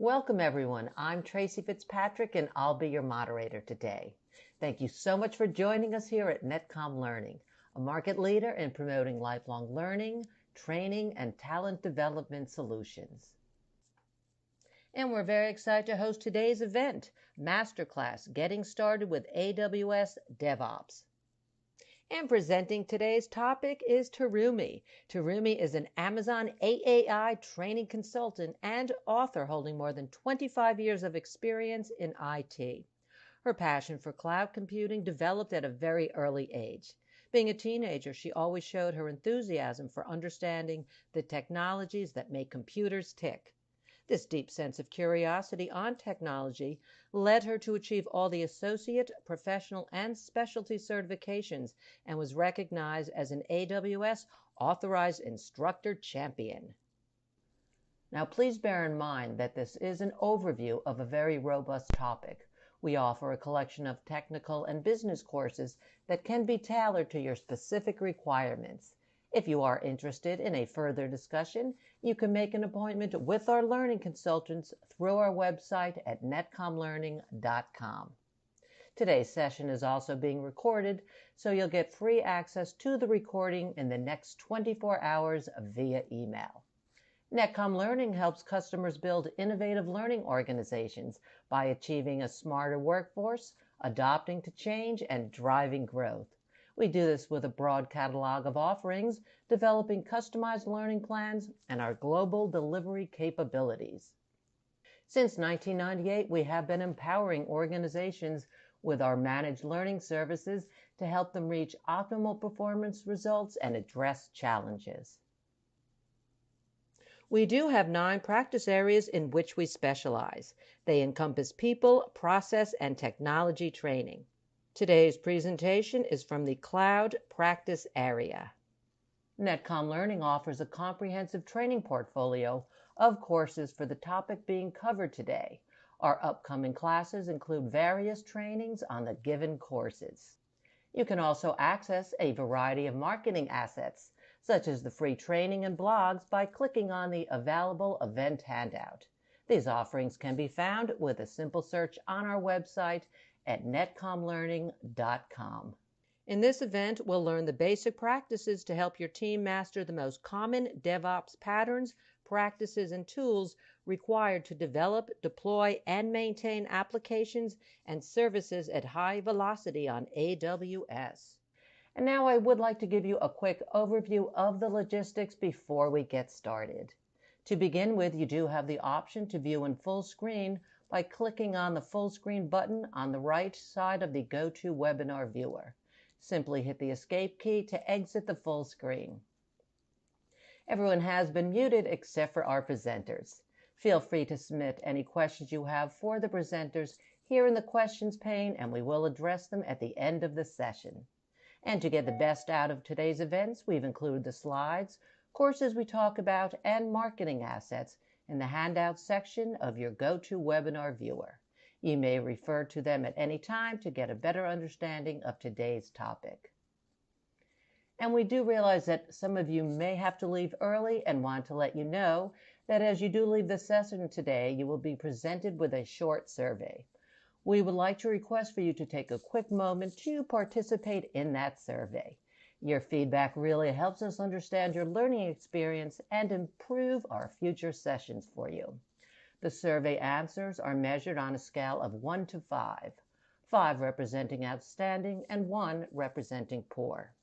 Welcome, everyone. I'm Tracy Fitzpatrick, and I'll be your moderator today. Thank you so much for joining us here at Netcom Learning, a market leader in promoting lifelong learning, training, and talent development solutions. And we're very excited to host today's event, Masterclass, Getting Started with AWS DevOps. And presenting today's topic is Terumi. Terumi is an Amazon AAI training consultant and author holding more than 25 years of experience in IT. Her passion for cloud computing developed at a very early age. Being a teenager, she always showed her enthusiasm for understanding the technologies that make computers tick. This deep sense of curiosity on technology led her to achieve all the associate, professional, and specialty certifications and was recognized as an AWS Authorized Instructor Champion. Now, please bear in mind that this is an overview of a very robust topic. We offer a collection of technical and business courses that can be tailored to your specific requirements. If you are interested in a further discussion, you can make an appointment with our learning consultants through our website at netcomlearning.com. Today's session is also being recorded, so you'll get free access to the recording in the next 24 hours via email. Netcom Learning helps customers build innovative learning organizations by achieving a smarter workforce, adapting to change, and driving growth. We do this with a broad catalog of offerings, developing customized learning plans, and our global delivery capabilities. Since 1998, we have been empowering organizations with our managed learning services to help them reach optimal performance results and address challenges. We do have 9 practice areas in which we specialize. They encompass people, process, and technology training. Today's presentation is from the Cloud Practice Area. Netcom Learning offers a comprehensive training portfolio of courses for the topic being covered today. Our upcoming classes include various trainings on the given courses. You can also access a variety of marketing assets, such as the free training and blogs, by clicking on the available event handout. These offerings can be found with a simple search on our website at netcomlearning.com. In this event, we'll learn the basic practices to help your team master the most common DevOps patterns, practices, and tools required to develop, deploy, and maintain applications and services at high velocity on AWS. And now I would like to give you a quick overview of the logistics before we get started. To begin with, you do have the option to view in full screen by clicking on the full screen button on the right side of the GoToWebinar viewer. Simply hit the escape key to exit the full screen. Everyone has been muted except for our presenters. Feel free to submit any questions you have for the presenters here in the questions pane, and we will address them at the end of the session. And to get the best out of today's events, we've included the slides, courses we talk about, and marketing assets in the handout section of your GoToWebinar viewer. You may refer to them at any time to get a better understanding of today's topic. And we do realize that some of you may have to leave early and want to let you know that as you do leave the session today, you will be presented with a short survey. We would like to request for you to take a quick moment to participate in that survey. Your feedback really helps us understand your learning experience and improve our future sessions for you. The survey answers are measured on a scale of 1 to 5, 5 representing outstanding and 1 representing poor.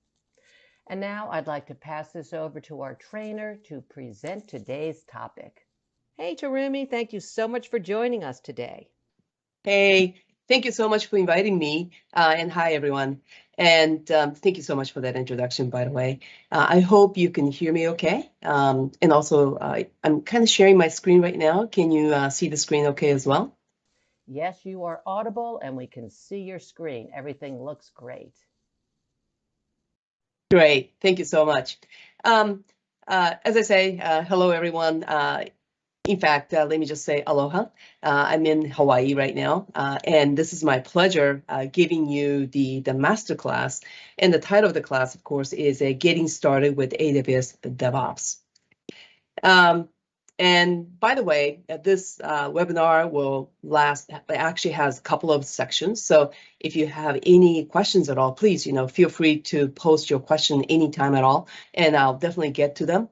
And now I'd like to pass this over to our trainer to present today's topic. Hey, Terumi, thank you so much for joining us today. Hey, thank you so much for inviting me, and hi, everyone. And thank you so much for that introduction, by the way. I hope you can hear me okay. And also, I'm kind of sharing my screen right now. Can you see the screen okay as well? Yes, you are audible, and we can see your screen. Everything looks great. Great, thank you so much. As I say, hello, everyone. In fact, let me just say aloha. I'm in Hawaii right now, and this is my pleasure giving you the masterclass. And the title of the class, of course, is Getting Started with AWS DevOps. And by the way, this webinar will last, actually has a couple of sections. So if you have any questions at all, please, feel free to post your question anytime at all, and I'll definitely get to them,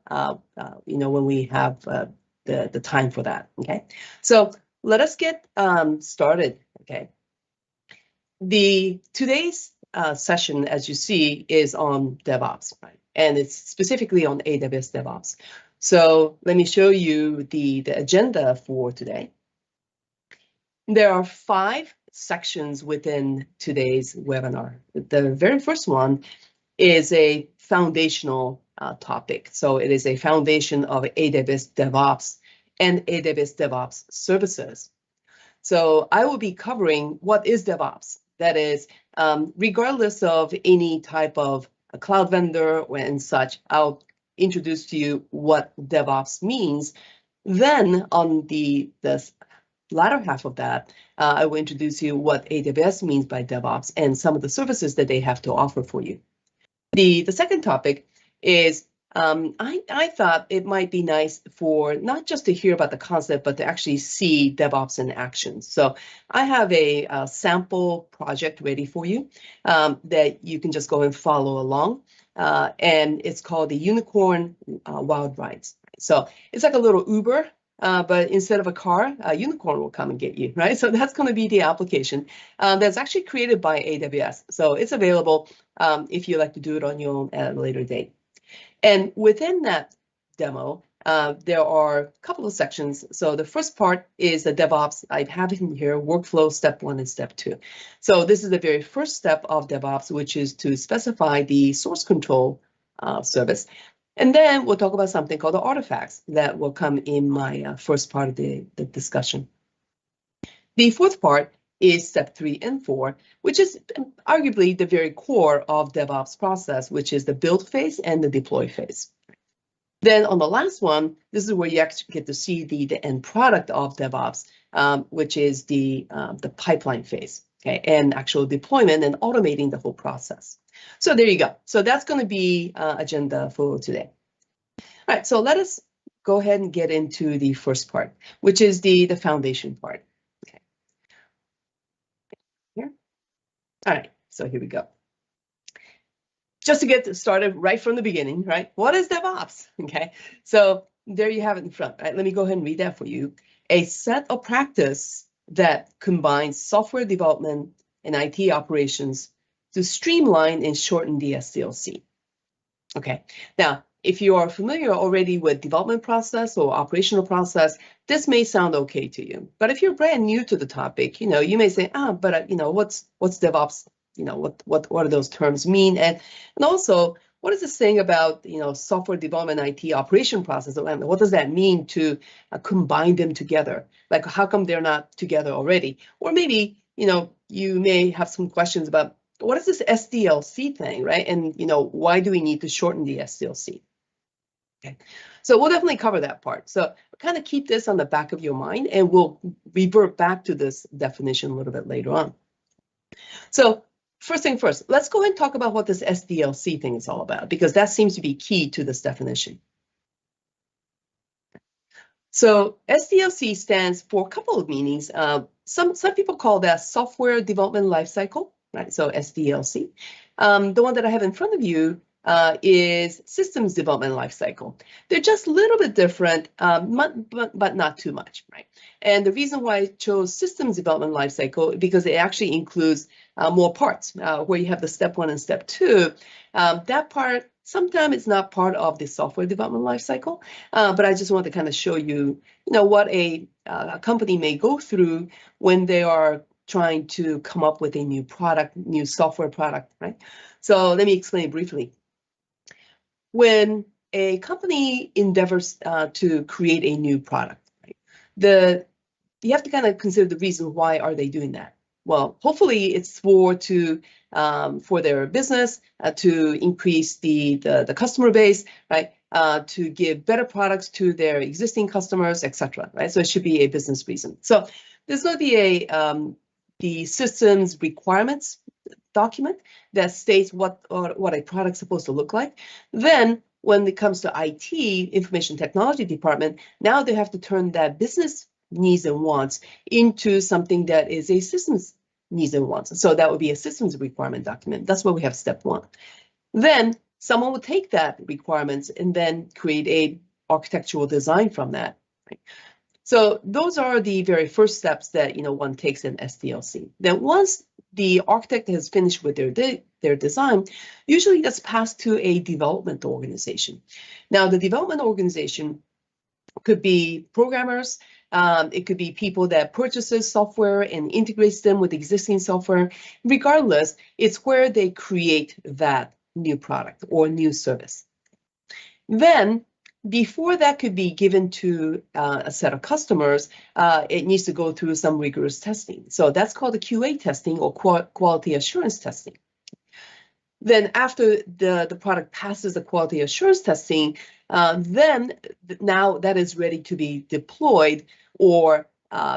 when we have the time for that, okay? So let us get started, okay? Today's session, as you see, is on DevOps, right? And it's specifically on AWS DevOps. So let me show you the agenda for today. There are 5 sections within today's webinar. The very first one is a foundational topic. So it is a foundation of AWS DevOps and AWS DevOps services. So I will be covering what is DevOps. That is, regardless of any type of a cloud vendor and such, I'll introduce to you what DevOps means. Then on the latter half of that, I will introduce you what AWS means by DevOps and some of the services that they have to offer for you. The second topic is I thought it might be nice for not just to hear about the concept, but to actually see DevOps in action. So I have a sample project ready for you that you can just go and follow along. And it's called the Unicorn Wild Rides. So it's like a little Uber, but instead of a car, a unicorn will come and get you, right? So that's going to be the application that's actually created by AWS. So it's available if you like to do it on your own at a later date. And within that demo, there are a couple of sections. So the first part is the DevOps. I have it in here, workflow step 1 and step 2. So this is the very first step of DevOps, which is to specify the source control service. And then we'll talk about something called the artifacts that will come in my first part of the discussion. The fourth part is step 3 and 4, which is arguably the very core of DevOps process, which is the build phase and the deploy phase. Then on the last one, this is where you actually get to see the end product of DevOps, which is the pipeline phase, okay, and actual deployment and automating the whole process. So there you go. So that's going to be agenda for today. All right, so let us go ahead and get into the first part, which is the foundation part. Okay. Here. All right, so here we go. Just to get started right from the beginning, right? What is DevOps? Okay, so there you have it in front. Right? Let me go ahead and read that for you. A set of practice that combines software development and IT operations to streamline and shorten the SDLC. Okay, now, if you are familiar already with development process or operational process, this may sound okay to you. But if you're brand new to the topic, you may say, but what's DevOps? What do those terms mean? And also, what is this saying about software development, IT operation process? What does that mean to combine them together? Like, how come they're not together already? Or maybe you may have some questions about what is this SDLC thing, right? And why do we need to shorten the SDLC? Okay, so we'll definitely cover that part. So kind of keep this on the back of your mind, and we'll revert back to this definition a little bit later on. So first thing first, let's go ahead and talk about what this SDLC thing is all about, because that seems to be key to this definition. So SDLC stands for a couple of meanings. Some people call that software development lifecycle, right? So SDLC. The one that I have in front of you is systems development lifecycle. They're just a little bit different, but not too much, right? And the reason why I chose systems development lifecycle because it actually includes more parts, where you have the step 1 and step 2. That part sometimes it's not part of the software development lifecycle, but I just want to kind of show you, what a company may go through when they are trying to come up with a new product, new software product, right? So let me explain briefly. When a company endeavors to create a new product, right, you have to kind of consider the reason why are they doing that. Well, hopefully it's for their business, to increase the customer base, right? To give better products to their existing customers, etc. Right? So it should be a business reason. So there's going to be the systems requirements document that states what a product's supposed to look like. Then when it comes to IT, information technology department, now they have to turn that business needs and wants into something that is a systems needs and wants. So that would be a systems requirement document. That's why we have step 1. Then someone will take that requirements and then create a architectural design from that. Right? So those are the very first steps that one takes in SDLC. Then once the architect has finished with their design, usually that's passed to a development organization. Now the development organization could be programmers, it could be people that purchases software and integrates them with existing software. Regardless, it's where they create that new product or new service. Then, before that could be given to a set of customers, it needs to go through some rigorous testing. So that's called the QA testing or quality assurance testing. Then after the product passes the quality assurance testing, then now that is ready to be deployed or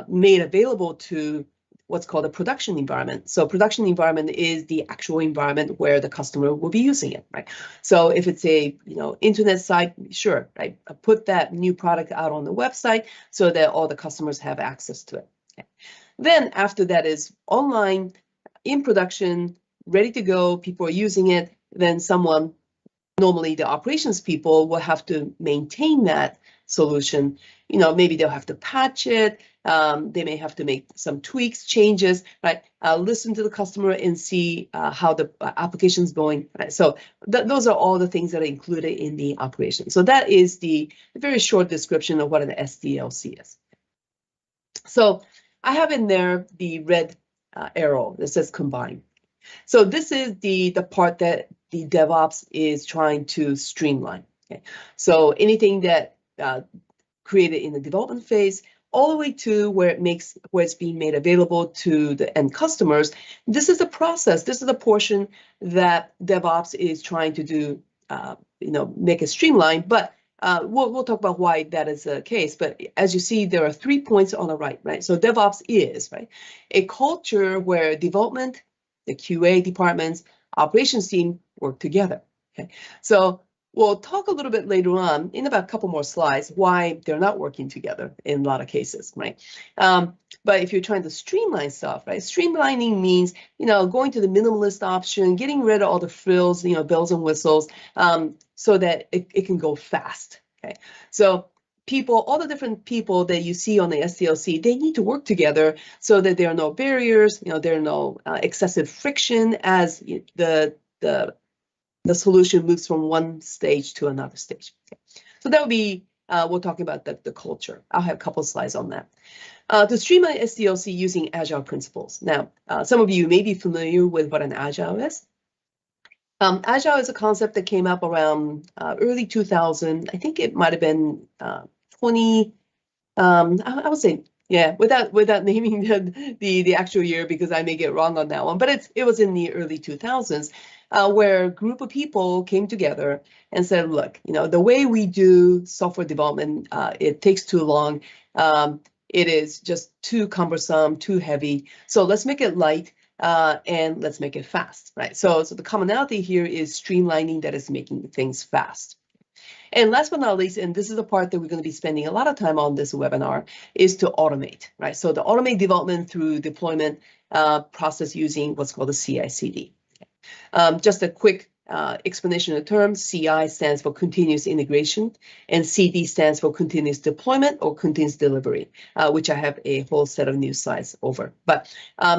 made available to what's called a production environment. So production environment is the actual environment where the customer will be using it, right? So if it's a internet site, sure, right? Put that new product out on the website so that all the customers have access to it. Okay. Then after that is online, in production, ready to go, people are using it, then someone, normally the operations people, will have to maintain that solution. Maybe they'll have to patch it. They may have to make some tweaks, changes, right? Listen to the customer and see how the application's going. Right? So those are all the things that are included in the operation. So that is the very short description of what an SDLC is. So I have in there the red arrow that says combine. So this is the part that the DevOps is trying to streamline. Okay? So anything that created in the development phase, all the way to where it's being made available to the end customers. This is the process. This is the portion that DevOps is trying to do. Make it streamlined. But we'll talk about why that is the case. But as you see, there are 3 points on the right. Right. So DevOps is a culture where development, the QA departments, operations team work together. Okay. So we'll talk a little bit later on in about a couple more slides why they're not working together in a lot of cases, right? But if you're trying to streamline stuff, right? Streamlining means, going to the minimalist option, getting rid of all the frills, bells and whistles, so that it can go fast, okay? So all the different people that you see on the SDLC, they need to work together so that there are no barriers, there are no excessive friction as the solution moves from one stage to another stage. Okay. So that would be, we're talking about the culture. I'll have a couple of slides on that. To streamline SDLC using Agile principles. Now, some of you may be familiar with what an Agile is. Agile is a concept that came up around early 2000. I think it might have been 20, I would say, yeah, without naming the actual year because I may get wrong on that one, but it was in the early 2000s. Where a group of people came together and said, look, the way we do software development, it takes too long. It is just too cumbersome, too heavy. So let's make it light and let's make it fast, right? So the commonality here is streamlining that is making things fast. And last but not least, and this is the part that we're going to be spending a lot of time on this webinar, is to automate, right? So to automate development through deployment process using what's called the CI/CD. Just a quick explanation of the term. CI stands for continuous integration, and CD stands for continuous deployment or continuous delivery, which I have a whole set of new slides over. But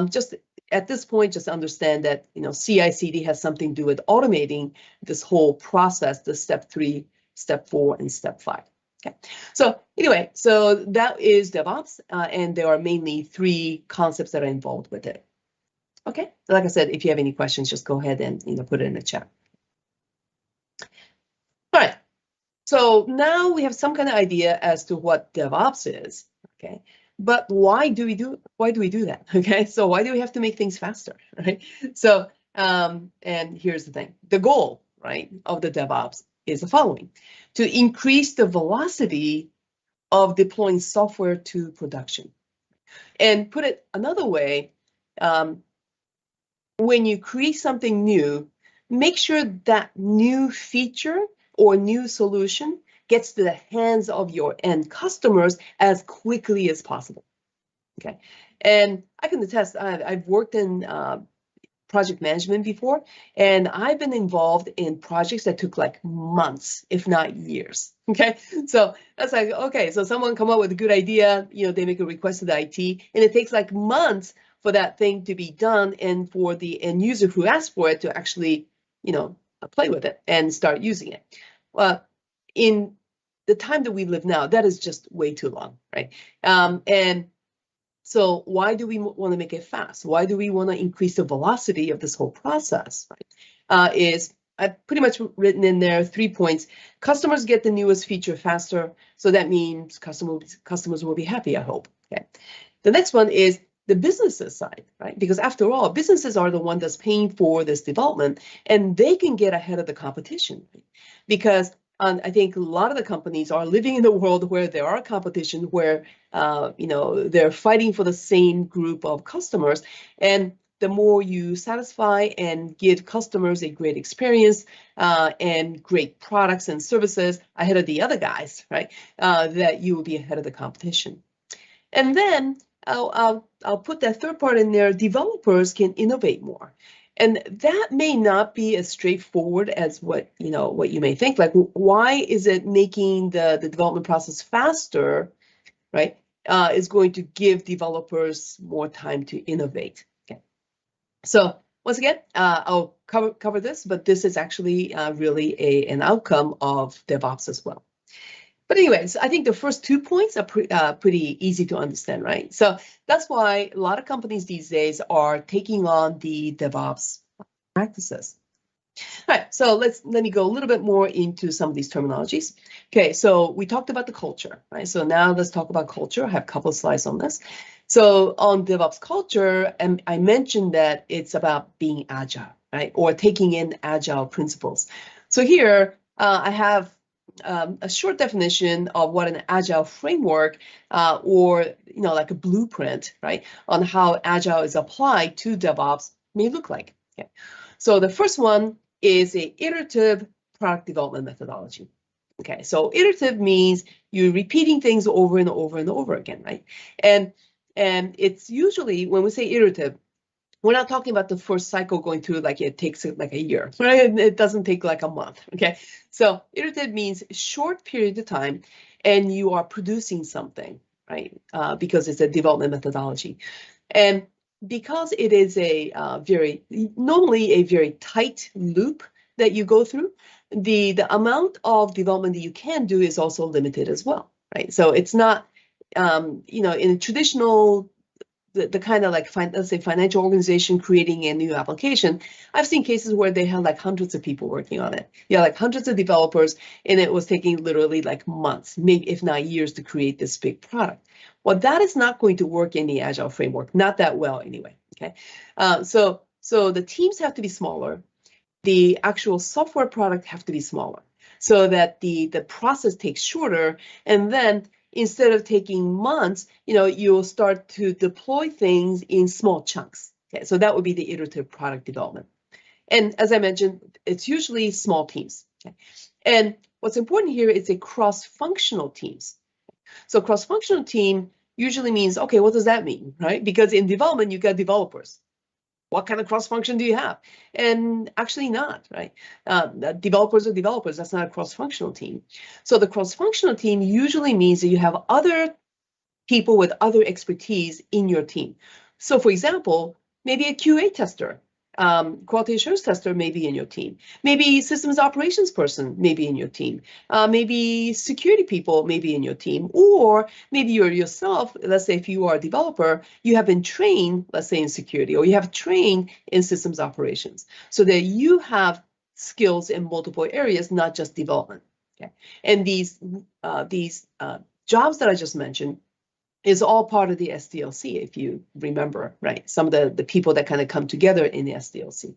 just at this point, just understand that CI/CD has something to do with automating this whole process, the step 3, step 4, and step 5. Okay. So anyway, so that is DevOps, and there are mainly 3 concepts that are involved with it. Okay, like I said, if you have any questions, just go ahead and put it in the chat. All right, so now we have some kind of idea as to what DevOps is. Okay, but why do we do that? Okay, so why do we have to make things faster? Right. So and here's the thing: the goal, right, of the DevOps is the following: to increase the velocity of deploying software to production. And put it another way. When you create something new, make sure that new feature or new solution gets to the hands of your end customers as quickly as possible. Okay, and I can attest, I've worked in project management before, and I've been involved in projects that took like months, if not years. Okay, so that's like, okay, so someone come up with a good idea, they make a request to the IT, and it takes like months for that thing to be done and for the end user who asked for it to actually, play with it and start using it. Well, in the time that we live now, that is just way too long, right? And so why do we want to make it fast? Why do we want to increase the velocity of this whole process? Right? I've pretty much written in there 3 points. Customers get the newest feature faster, so that means customers will be happy, I hope. Okay. The next one is the businesses side, right? Because after all, businesses are the one that's paying for this development, and they can get ahead of the competition, right? Because I think a lot of the companies are living in a world where there are competition, where they're fighting for the same group of customers, and the more you satisfy and give customers a great experience and great products and services ahead of the other guys, right? That you will be ahead of the competition. And then I'll put that third part in there. Developers can innovate more. And that may not be as straightforward as what you may think. Like, why is it making the development process faster, right? Is going to give developers more time to innovate. Okay. So once again, I'll cover this, but this is actually really an outcome of DevOps as well. But anyways, I think the first 2 points are pretty easy to understand, right? So that's why a lot of companies these days are taking on the DevOps practices. All right, so let me go a little bit more into some of these terminologies. Okay, so we talked about the culture, right? So now let's talk about culture. I have a couple of slides on this. So on DevOps culture, I mentioned that it's about being agile, right? Or taking in agile principles. So here I have a short definition of what an agile framework or like a blueprint, right, on how agile is applied to DevOps may look like. Okay. So the first one is a iterative product development methodology. Okay, so iterative means you're repeating things over and over and over again, right? And it's usually, when we say iterative, we're not talking about the first cycle going through like it takes like a year, right? It doesn't take like a month, okay? So iterative means short period of time and you are producing something, right? Because it's a development methodology. And because it is normally a very tight loop that you go through, the amount of development that you can do is also limited as well, right? So it's not, in a traditional, the kind of like, let's say, financial organization creating a new application, I've seen cases where they had like hundreds of people working on it. Yeah, like hundreds of developers, and it was taking literally like months, maybe if not years, to create this big product. Well, that is not going to work in the Agile framework, not that well anyway, okay? So the teams have to be smaller. The actual software product have to be smaller so that the process takes shorter, and then instead of taking months, you'll start to deploy things in small chunks. Okay, so that would be the iterative product development. And as I mentioned, it's usually small teams. Okay? And what's important here is a cross-functional teams. So cross-functional team usually means, okay, what does that mean, right? Because in development, you've got developers. What kind of cross-function do you have? And actually not, right? Developers are developers, that's not a cross-functional team. So the cross-functional team usually means that you have other people with other expertise in your team. So for example, maybe a QA tester, quality assurance tester may be in your team. Maybe systems operations person may be in your team. Maybe security people may be in your team. Or maybe you're yourself, let's say if you are a developer, you have been trained, let's say in security, or you have trained in systems operations, so that you have skills in multiple areas, not just development. Okay, and these jobs that I just mentioned is all part of the SDLC, if you remember, right? Some of the people that kind of come together in the SDLC.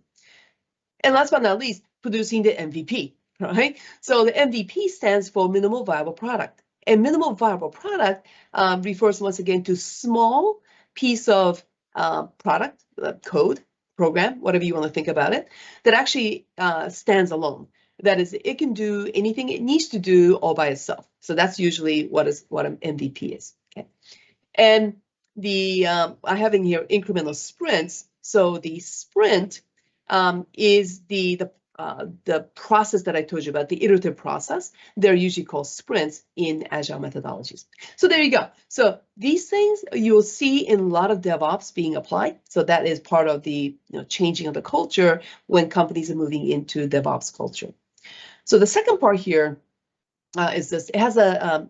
And last but not least, producing the MVP, right? So the MVP stands for minimal viable product. And minimal viable product refers once again to small piece of product, code, program, whatever you want to think about it, that actually stands alone. That is, it can do anything it needs to do all by itself. So that's usually what an MVP is. Okay, and I have in here incremental sprints. So the sprint is the process that I told you about, the iterative process. They're usually called sprints in agile methodologies. So there you go. So these things you'll see in a lot of DevOps being applied. So that is part of the changing of the culture when companies are moving into DevOps culture. So the second part here is this. It has a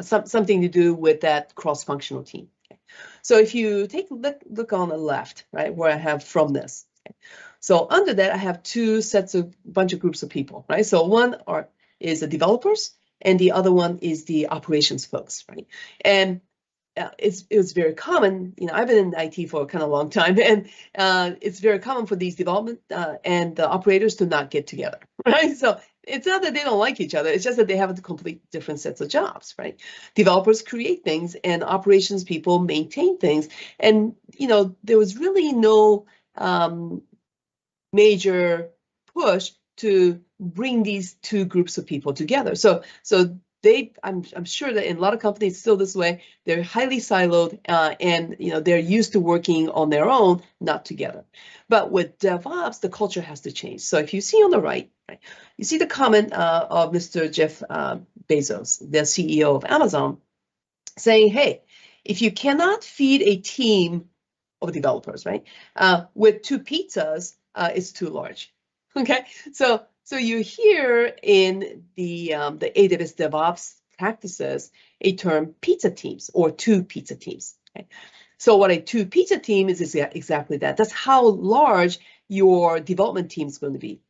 something to do with that cross-functional team. Okay. So if you take a look on the left, right, where I have from this. Okay. So under that, I have two sets of bunch of groups of people, right? So one is the developers, and the other one is the operations folks, right? And it's very common. I've been in IT for a kind of long time, and it's very common for these development and the operators to not get together, right? So it's not that they don't like each other. It's just that they have complete different sets of jobs, right? Developers create things, and operations people maintain things. And there was really no major push to bring these two groups of people together. So I'm sure that in a lot of companies still this way. They're highly siloed, and they're used to working on their own, not together. But with DevOps, the culture has to change. So if you see on the right, you see the comment of Mr. Jeff Bezos, the CEO of Amazon, saying, "Hey, if you cannot feed a team of developers, right, with 2 pizzas, it's too large." Okay, so you hear in the AWS DevOps practices a term pizza teams or 2 pizza teams. Okay? So what a 2 pizza team is exactly that. That's how large your development team is going to be.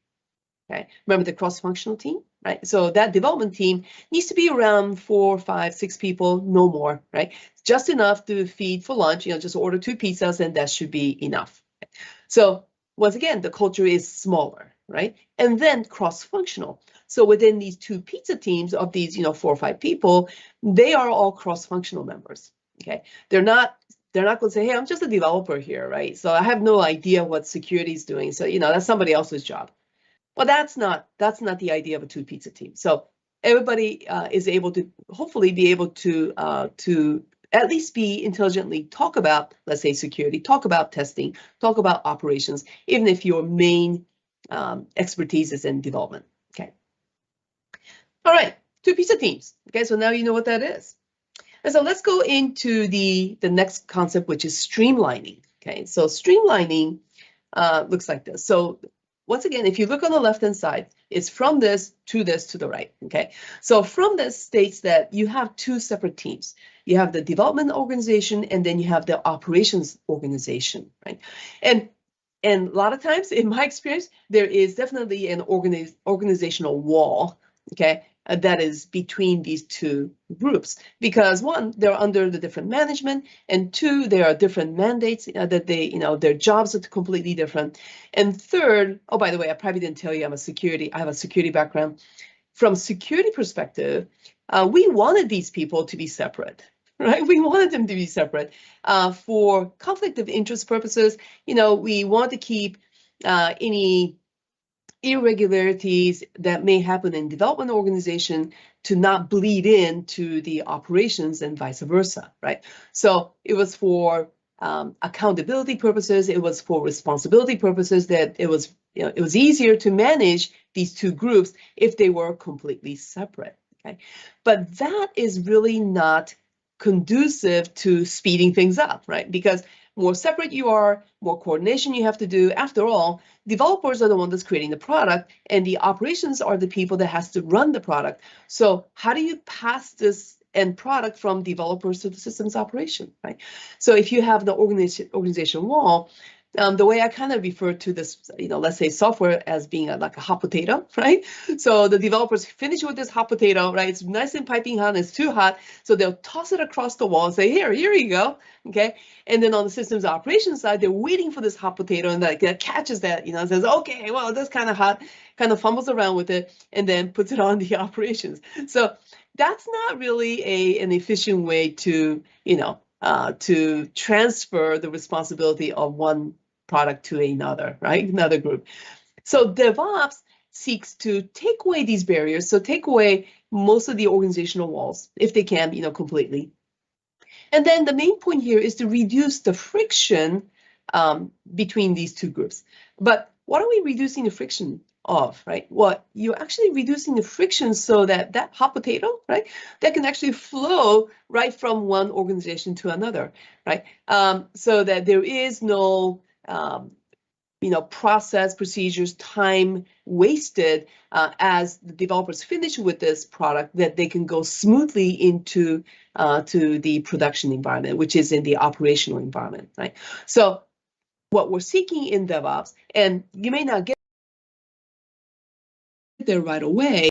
Okay, remember the cross-functional team, right? So that development team needs to be around 4, 5, 6 people, no more, right? Just enough to feed for lunch. Just order 2 pizzas, and that should be enough. So once again, the culture is smaller, right? And then cross-functional. So within these 2 pizza teams of these, 4 or 5 people, they are all cross-functional members. Okay, they're not going to say, "Hey, I'm just a developer here, right? So I have no idea what security is doing. So that's somebody else's job." Well, that's not the idea of a 2 pizza team. So everybody is able to hopefully be able to at least be intelligently talk about, let's say, security, talk about testing, talk about operations, even if your main expertise is in development. Okay. All right, 2 pizza teams. Okay, so now you know what that is. And so let's go into the next concept, which is streamlining. Okay, so streamlining looks like this. So once again, if you look on the left-hand side, it's from this to the right, okay? So from this states that you have 2 separate teams. You have the development organization, and then you have the operations organization, right? And a lot of times, in my experience, there is definitely an organizational wall, okay, that is between these 2 groups, because 1, they're under the different management, and 2, there are different mandates that they, their jobs are completely different. And 3rd, oh, by the way, I probably didn't tell you I have a security background. From security perspective, we wanted these people to be separate, right? We wanted them to be separate for conflict of interest purposes. We want to keep any irregularities that may happen in development organization to not bleed into the operations and vice versa, right? So it was for accountability purposes, it was for responsibility purposes, that it was easier to manage these 2 groups if they were completely separate. Okay, but that is really not conducive to speeding things up, right? Because more separate you are, more coordination you have to do. After all, developers are the ones that's creating the product, and the operations are the people that has to run the product. So how do you pass this end product from developers to the systems operation, right? So if you have the organization wall, the way I kind of refer to this, let's say software as being like a hot potato, right? So the developers finish with this hot potato, right? It's nice and piping hot, and it's too hot. So they'll toss it across the wall and say, here you go, okay? And then on the systems operations side, they're waiting for this hot potato, and that catches that, and says, okay, well, that's kind of hot, kind of fumbles around with it, and then puts it on the operations. So that's not really an efficient way to, to transfer the responsibility of one product to another, right? Another group. So DevOps seeks to take away these barriers, so take away most of the organizational walls, if they can, completely. And then the main point here is to reduce the friction between these two groups. But what are we reducing the friction of, right? Well, you're actually reducing the friction so that that hot potato, right, that can actually flow right from one organization to another, right? So that there is no process, procedures, time wasted as the developers finish with this product, that they can go smoothly into to the production environment, which is in the operational environment, right? So what we're seeking in DevOps, and you may not get there right away,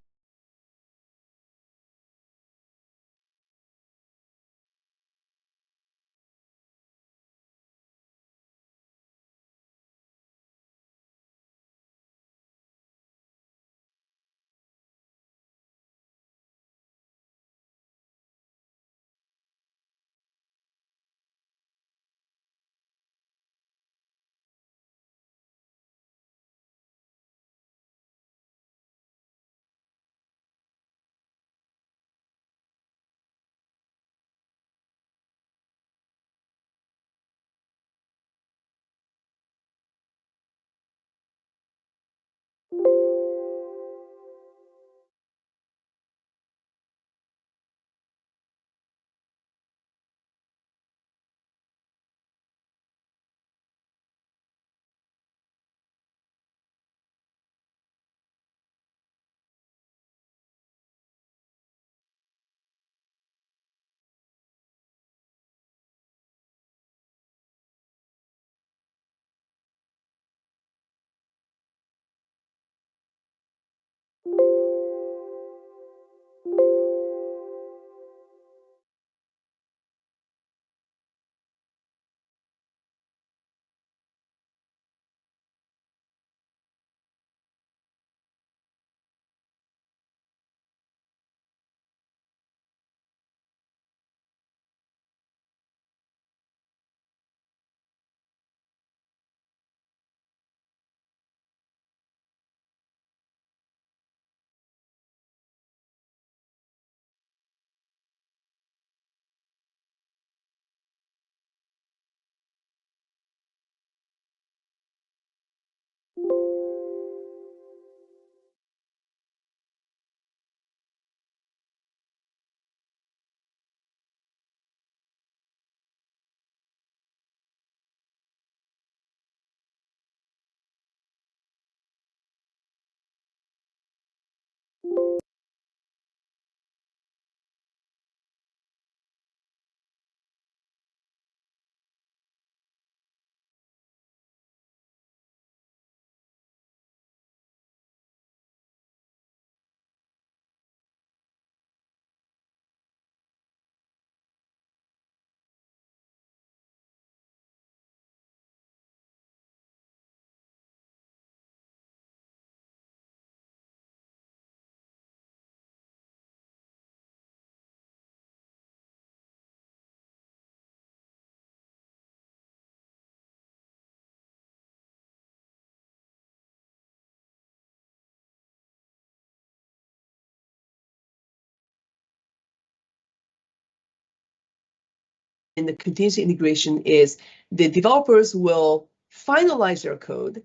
in the continuous integration is the developers will finalize their code,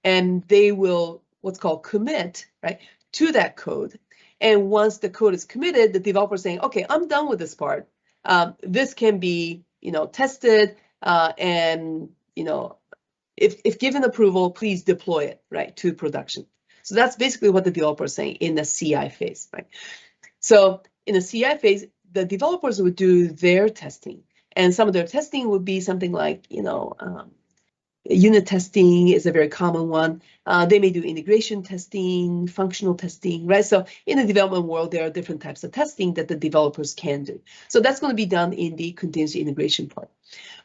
and they will what's called commit, right, to that code. And once the code is committed, the developer is saying, okay, I'm done with this part. This can be, tested, and if given approval, please deploy it, right, to production. So that's basically what the developer is saying in the CI phase, right? So in the CI phase, the developers would do their testing, and some of their testing would be something like, unit testing is a very common one. They may do integration testing, functional testing, right? So in the development world, there are different types of testing that the developers can do. So that's going to be done in the continuous integration part.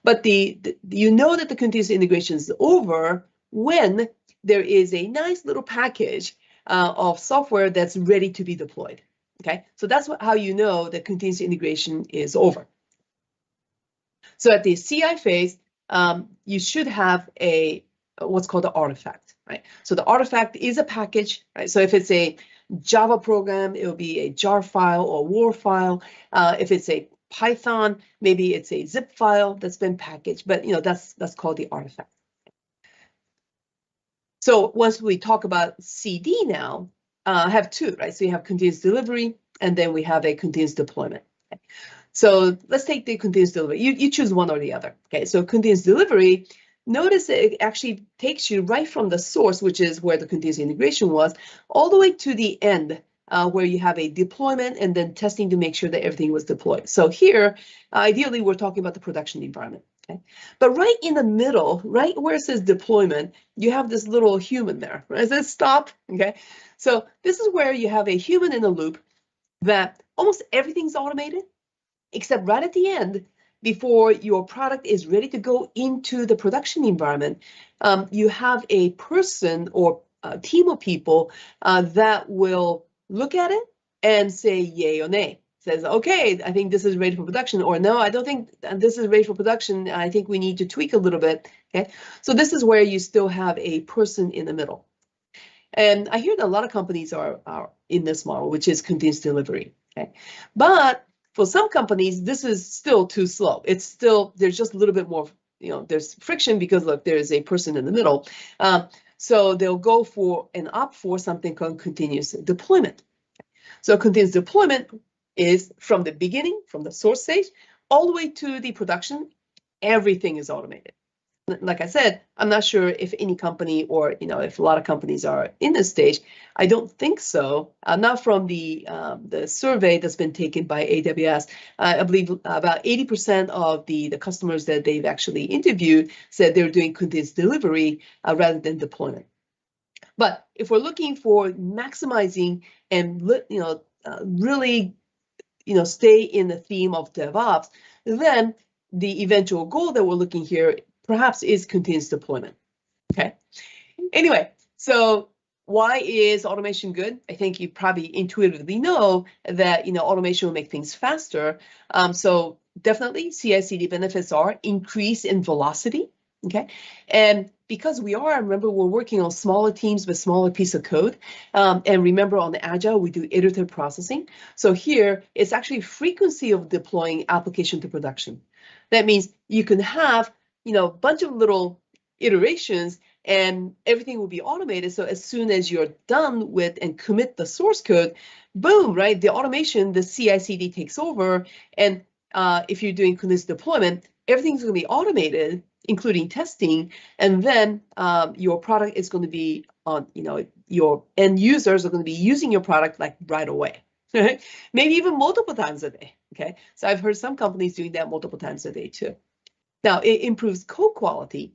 But you know that the continuous integration is over when there is a nice little package of software that's ready to be deployed. Okay, so that's how you know that continuous integration is over. So at the CI phase, you should have a what's called the artifact, right? So the artifact is a package, right? So if it's a Java program, it will be a jar file or WAR file. If it's a Python, maybe it's a zip file that's been packaged, but that's called the artifact. So once we talk about CD now, I have two, right? So you have continuous delivery, and then we have a continuous deployment. Okay? So let's take the continuous delivery. You choose one or the other. Okay, so continuous delivery, notice it actually takes you right from the source, which is where the continuous integration was, all the way to the end, where you have a deployment and then testing to make sure that everything was deployed. So here, ideally, we're talking about the production environment. Okay, but right in the middle, right where it says deployment, you have this little human there. Right? It says stop. Okay, so this is where you have a human in a loop that almost everything's automated, except right at the end, before your product is ready to go into the production environment, you have a person or a team of people that will look at it and say yay or nay. Says, okay, I think this is ready for production, or no, I don't think this is ready for production. I think we need to tweak a little bit. Okay, so this is where you still have a person in the middle. And I hear that a lot of companies are in this model, which is continuous delivery. Okay, but for some companies, this is still too slow. It's still, there's just a little bit more, there's friction because look, there is a person in the middle. So they'll go for and opt for something called continuous deployment. So continuous deployment is from the beginning, from the source stage, all the way to the production, everything is automated. Like I said, I'm not sure if any company or if a lot of companies are in this stage. I don't think so. Not from the survey that's been taken by AWS. I believe about 80% of the customers that they've actually interviewed said they're doing continuous delivery rather than deployment. But if we're looking for maximizing and really stay in the theme of DevOps, then the eventual goal that we're looking here perhaps is continuous deployment. Okay. Anyway, so why is automation good? I think you probably intuitively know that automation will make things faster. So definitely CI/CD benefits are increase in velocity. Okay, and because remember, we're working on smaller teams with smaller piece of code. And remember, on the Agile, we do iterative processing. So here, it's actually frequency of deploying application to production. That means you can have, a bunch of little iterations and everything will be automated. So as soon as you're done with and commit the source code, boom, right? The automation, the CI/CD takes over. And if you're doing continuous deployment, everything's going to be automated, including testing, and then your product is going to be on, your end users are going to be using your product like right away, right? Maybe even multiple times a day, okay? So I've heard some companies doing that multiple times a day too. Now, it improves code quality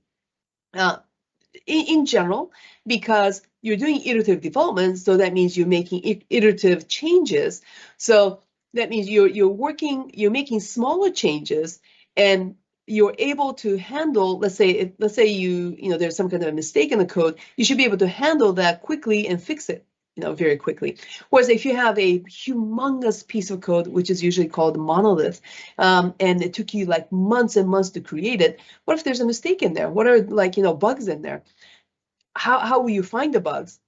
in general because you're doing iterative development, so that means you're making iterative changes. So that means you're making smaller changes and you're able to handle, let's say there's some kind of a mistake in the code, you should be able to handle that quickly and fix it, very quickly. Whereas if you have a humongous piece of code, which is usually called monolith, and it took you like months and months to create it, what if there's a mistake in there? What are bugs in there? How will you find the bugs?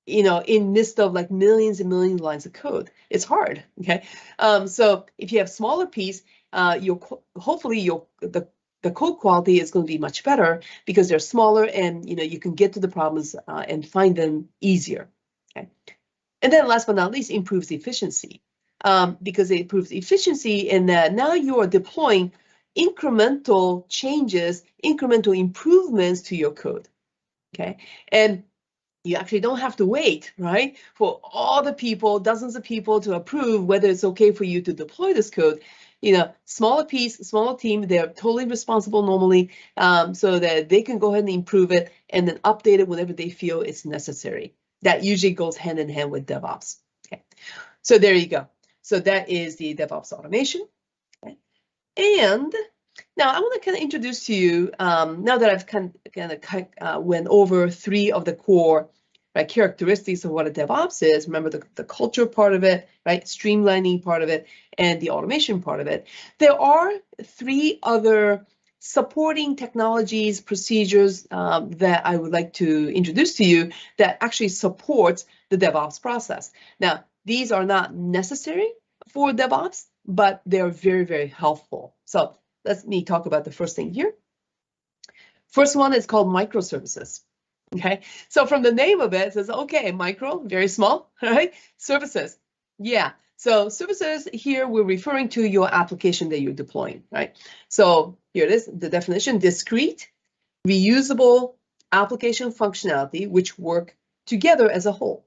In midst of like millions and millions of lines of code, it's hard. Okay, so if you have smaller piece, hopefully the code quality is going to be much better because they're smaller and you can get to the problems and find them easier. Okay, and then last but not least, improves efficiency because it improves efficiency in that now you are deploying incremental changes, incremental improvements to your code. Okay, and you actually don't have to wait, right, for all the people, dozens of people to approve whether it's okay for you to deploy this code. Smaller piece, smaller team, they're totally responsible normally, so that they can go ahead and improve it and then update it whenever they feel it's necessary. That usually goes hand in hand with DevOps. Okay, so there you go. So that is the DevOps automation. Okay. And now I want to kind of introduce to you, now that I've kind of went over 3 of the core characteristics of what a DevOps is. Remember the culture part of it, right? Streamlining part of it, and the automation part of it. There are 3 other supporting technologies, procedures that I would like to introduce to you that actually supports the DevOps process. Now, these are not necessary for DevOps, but they're very, very helpful. So let me talk about the first thing here. First one is called microservices. Okay, so from the name of it, it says, okay, micro, very small, right? Services, yeah. So services here, we're referring to your application that you're deploying, right? So here it is, the definition: discrete, reusable application functionality which work together as a whole.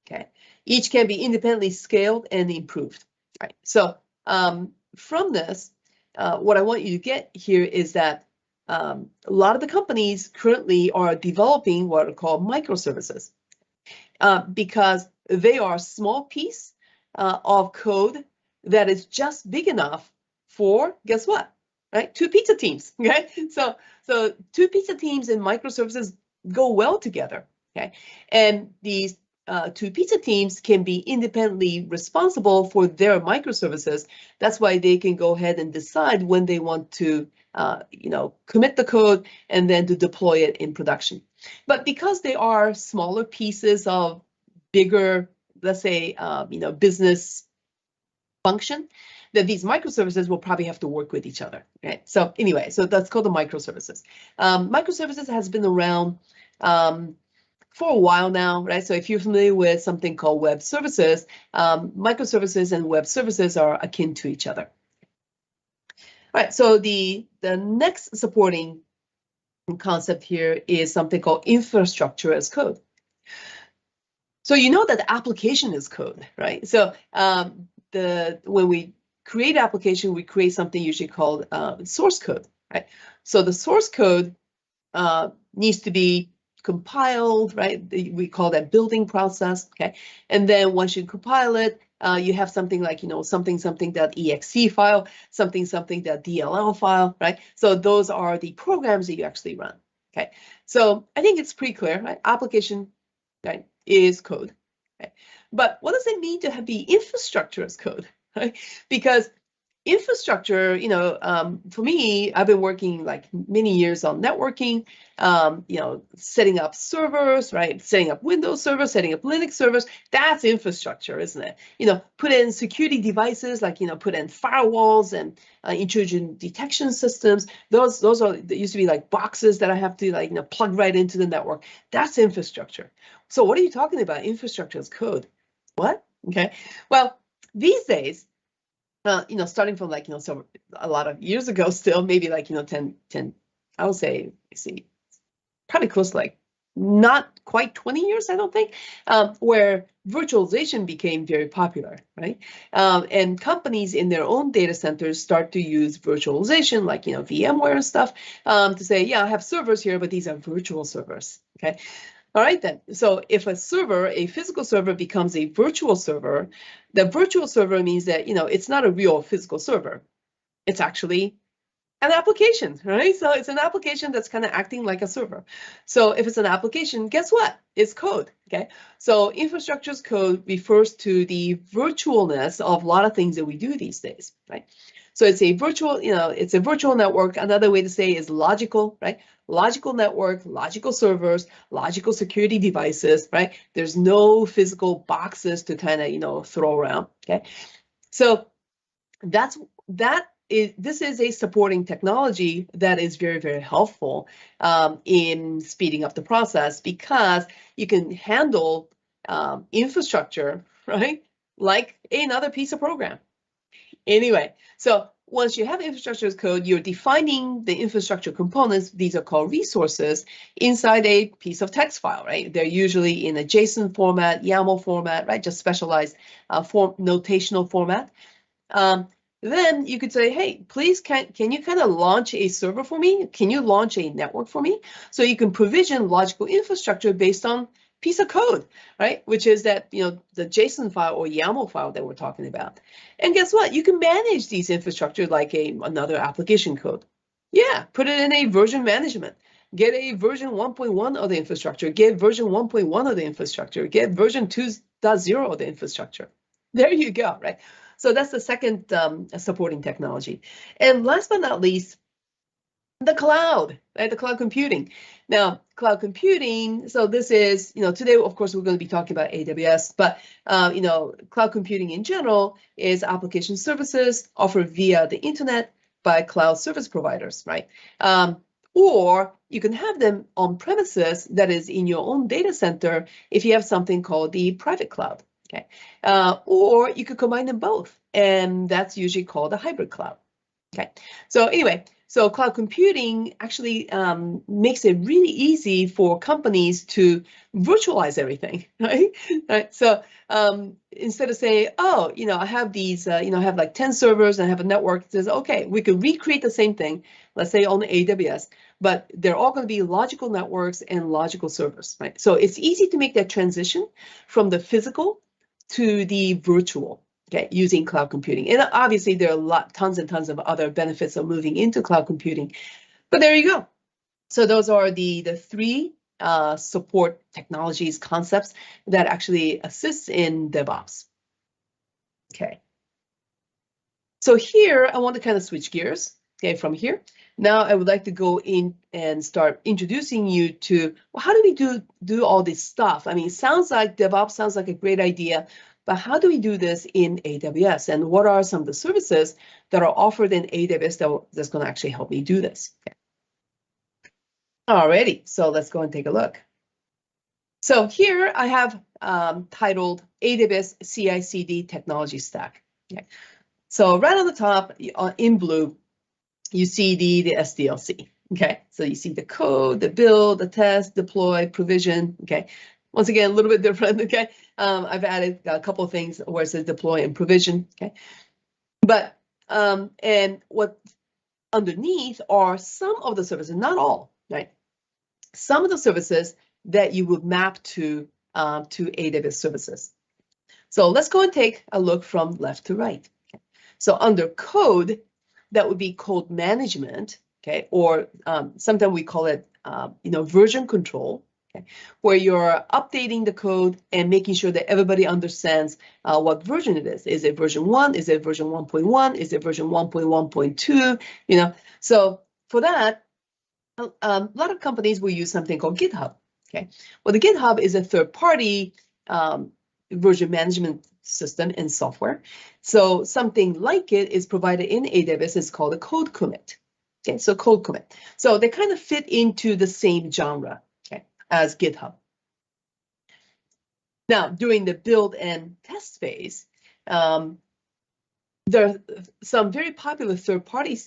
Okay, each can be independently scaled and improved. Right. So from this, what I want you to get here is that a lot of the companies currently are developing what are called microservices because they are a small piece of code that is just big enough for, guess what, right? 2 pizza teams, okay? So 2 pizza teams and microservices go well together, okay? And these 2 pizza teams can be independently responsible for their microservices. That's why they can go ahead and decide when they want to commit the code and then to deploy it in production. But because they are smaller pieces of bigger, let's say, business function, that these microservices will probably have to work with each other, right? So anyway, so that's called the microservices. Microservices has been around for a while now, right? So if you're familiar with something called web services, microservices and web services are akin to each other. All right, so the next supporting concept here is something called infrastructure as code. So you know that the application is code, right? So when we create application, we create something usually called source code, right? So the source code needs to be compiled, right? We call that building process, okay? And then once you compile it, you have something like, something.exe file, something.dll file, right? So those are the programs that you actually run, okay? So I think it's pretty clear, right? Application, right, is code, right? But what does it mean to have the infrastructure as code, right? Because infrastructure, for me, I've been working like many years on networking, setting up servers, right? Setting up Windows servers, setting up Linux servers. That's infrastructure, isn't it? Put in security devices, like, put in firewalls and intrusion detection systems. Those used to be like boxes that I have to plug right into the network. That's infrastructure. So what are you talking about? Infrastructure as code. What? Okay. Well, these days, starting from so a lot of years ago still, maybe 10, I would say, probably close to not quite 20 years, I don't think, where virtualization became very popular, right? And companies in their own data centers start to use virtualization, like, VMware and stuff, to say, yeah, I have servers here, but these are virtual servers, okay? All right, then. So if a physical server becomes a virtual server, the virtual server means that, it's not a real physical server. It's actually an application, right? So it's an application that's kind of acting like a server. So if it's an application, guess what? It's code, okay? So infrastructure as code refers to the virtualness of a lot of things that we do these days, right? So it's a virtual, it's a virtual network. Another way to say is logical, right? Logical network, logical servers, logical security devices, right? There's no physical boxes to kind of, throw around, okay? So this is a supporting technology that is very, very helpful in speeding up the process, because you can handle infrastructure, right? Like another piece of program. Anyway, so once you have infrastructure as code, you're defining the infrastructure components. These are called resources inside a piece of text file, right? They're usually in a JSON format, YAML format, right? Just specialized notational format. Then you could say, hey, please, can you kind of launch a server for me? Can you launch a network for me? So you can provision logical infrastructure based on piece of code, right? Which is that, the JSON file or YAML file that we're talking about. And guess what? You can manage these infrastructure like another application code. Yeah, put it in a version management. Get a version 1.1 of the infrastructure. Get version 1.1 of the infrastructure. Get version 2.0 of the infrastructure. There you go, right? So that's the second supporting technology. And last but not least, the cloud, right? The cloud computing. Now, cloud computing, so this is, today, of course, we're going to be talking about AWS, but, cloud computing in general is application services offered via the internet by cloud service providers, right? Or you can have them on premises, that is in your own data center, if you have something called the private cloud, okay? Or you could combine them both, and that's usually called a hybrid cloud. Okay, so anyway, so cloud computing actually makes it really easy for companies to virtualize everything, right? Right. So instead of saying, oh, I have these, I have like 10 servers and I have a network, it says, okay, we could recreate the same thing, let's say on AWS, but they're all going to be logical networks and logical servers, right? So it's easy to make that transition from the physical to the virtual. Okay, using cloud computing. And obviously there are tons and tons of other benefits of moving into cloud computing, but there you go. So those are the three support technologies, concepts that actually assist in DevOps. Okay. So here, I want to kind of switch gears, okay, from here. Now I would like to go in and start introducing you to, well, how do we do all this stuff? I mean, it sounds like DevOps sounds like a great idea, but how do we do this in AWS? And what are some of the services that are offered in AWS that's going to actually help me do this? Okay. Alrighty, so let's go and take a look. So here I have titled AWS CI/CD Technology Stack. Okay. So right on the top in blue, you see the SDLC. Okay, so you see the code, the build, the test, deploy, provision. Okay, once again, a little bit different. Okay, I've added a couple of things where it says deploy and provision. Okay, but and what underneath are some of the services, not all, right? Some of the services that you would map to AWS services. So let's go and take a look from left to right. Okay. So under code, that would be code management, okay, or sometimes we call it, version control, okay, where you're updating the code and making sure that everybody understands what version it is. Is it version 1? Is it version 1.1? Is it version 1.1.2? So for that, a lot of companies will use something called GitHub. Okay, well, the GitHub is a third-party version management system and software. So something like it is provided in AWS. It's called a code commit. Okay, so code commit. So they kind of fit into the same genre, okay, as GitHub. Now, during the build and test phase, there are some very popular third-party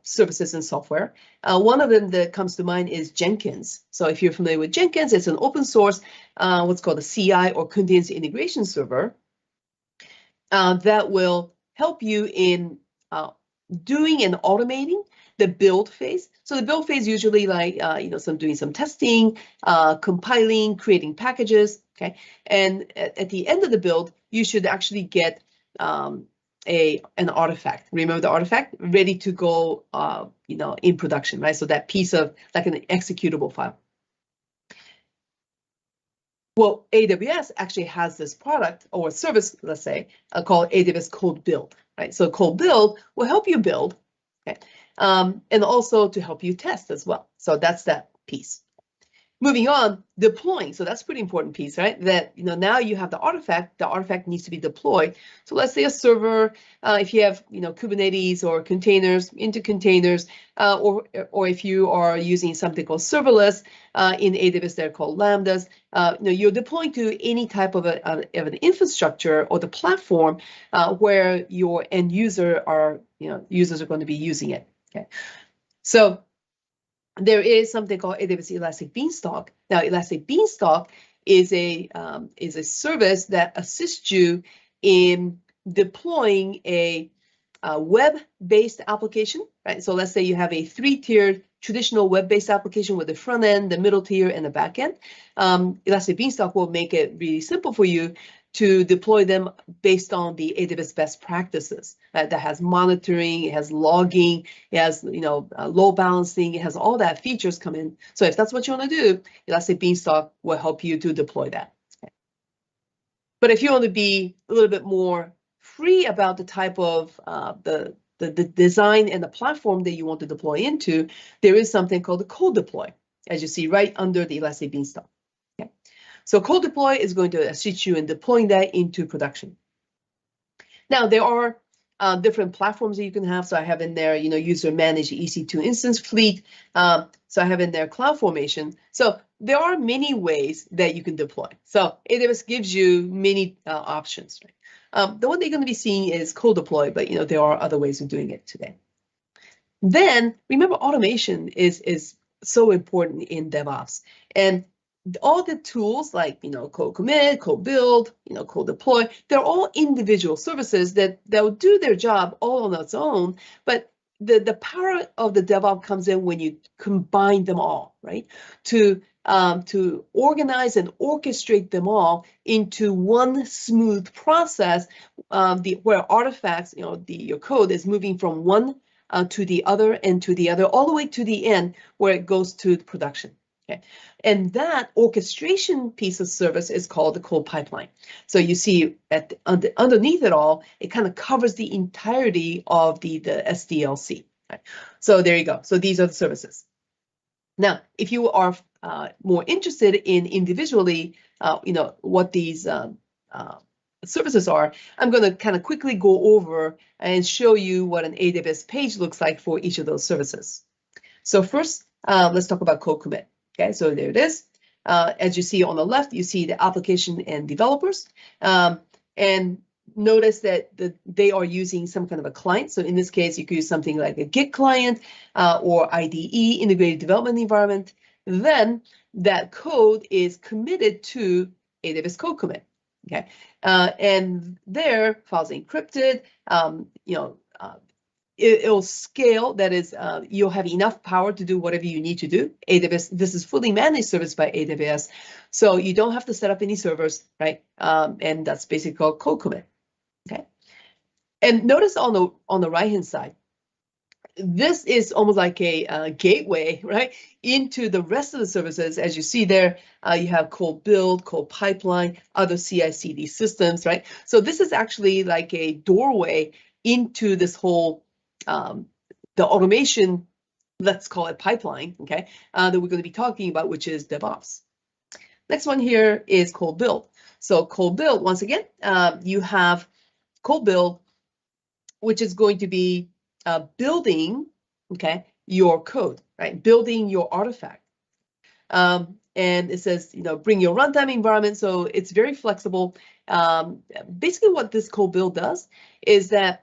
services and software. One of them that comes to mind is Jenkins. So if you're familiar with Jenkins, it's an open source, what's called a CI or continuous integration server that will help you in doing and automating the build phase. So the build phase usually like, doing some testing, compiling, creating packages, okay? And at the end of the build, you should actually get an artifact. Remember the artifact? Ready to go, in production, right? So that piece of like an executable file. Well, AWS actually has this product or service, let's say, called AWS Code Build, right? So Code Build will help you build, okay, and also to help you test as well. So that's that piece. Moving on, deploying. So that's a pretty important piece, right? That, now you have the artifact needs to be deployed. So let's say a server, if you have, Kubernetes or containers into containers, or if you are using something called serverless in AWS, they're called Lambdas. You're deploying to any type of an infrastructure or the platform where your end user users are going to be using it. Okay, so there is something called AWS Elastic Beanstalk. Now, Elastic Beanstalk is a service that assists you in deploying a web-based application, right? So let's say you have a 3-tiered traditional web-based application with the front end, the middle tier, and the back end. Elastic Beanstalk will make it really simple for you to deploy them based on the AWS best practices, right? That has monitoring, it has logging, it has load balancing, it has all that features come in. So if that's what you want to do, Elastic Beanstalk will help you to deploy that. Okay. But if you want to be a little bit more free about the type of the design and the platform that you want to deploy into, there is something called a cold deploy, as you see right under the Elastic Beanstalk. Okay. So cold deploy is going to assist you in deploying that into production. Now, there are different platforms that you can have. So I have in there, user managed EC2 instance fleet. So I have in there CloudFormation. So there are many ways that you can deploy. So AWS gives you many options. Right? The one that you're going to be seeing is cold deploy, but there are other ways of doing it today. Then remember, automation is so important in DevOps, and all the tools like code commit, code build, code deploy, they're all individual services that will do their job all on its own. But the power of the DevOps comes in when you combine them all, right? To organize and orchestrate them all into one smooth process, where artifacts, your code is moving from one to the other and to the other, all the way to the end where it goes to production. Okay, and that orchestration piece of service is called the code pipeline. So you see underneath it all, it kind of covers the entirety of the SDLC. Right? So there you go. So these are the services. Now, if you are more interested in individually, what these services are, I'm going to kind of quickly go over and show you what an AWS page looks like for each of those services. So first, let's talk about code commit. Okay, so there it is. As you see on the left, you see the application and developers. And notice that they are using some kind of a client. So in this case, you could use something like a Git client or IDE, integrated development environment. Then that code is committed to AWS code commit. Okay, and their files encrypted. It'll scale. That is, you'll have enough power to do whatever you need to do. AWS, this is fully managed service by AWS, so you don't have to set up any servers, right? And that's basically called code commit. Okay. And notice on the right hand side, this is almost like a gateway, right, into the rest of the services. As you see there, you have code build, code pipeline, other CI/CD systems, right? So this is actually like a doorway into this whole the automation, let's call it pipeline, okay, that we're going to be talking about, which is DevOps. Next one here is code build. So code build, once again, you have code build, which is going to be building, okay, your code, right? Building your artifact. And it says, bring your runtime environment. So it's very flexible. Basically what this code build does is that,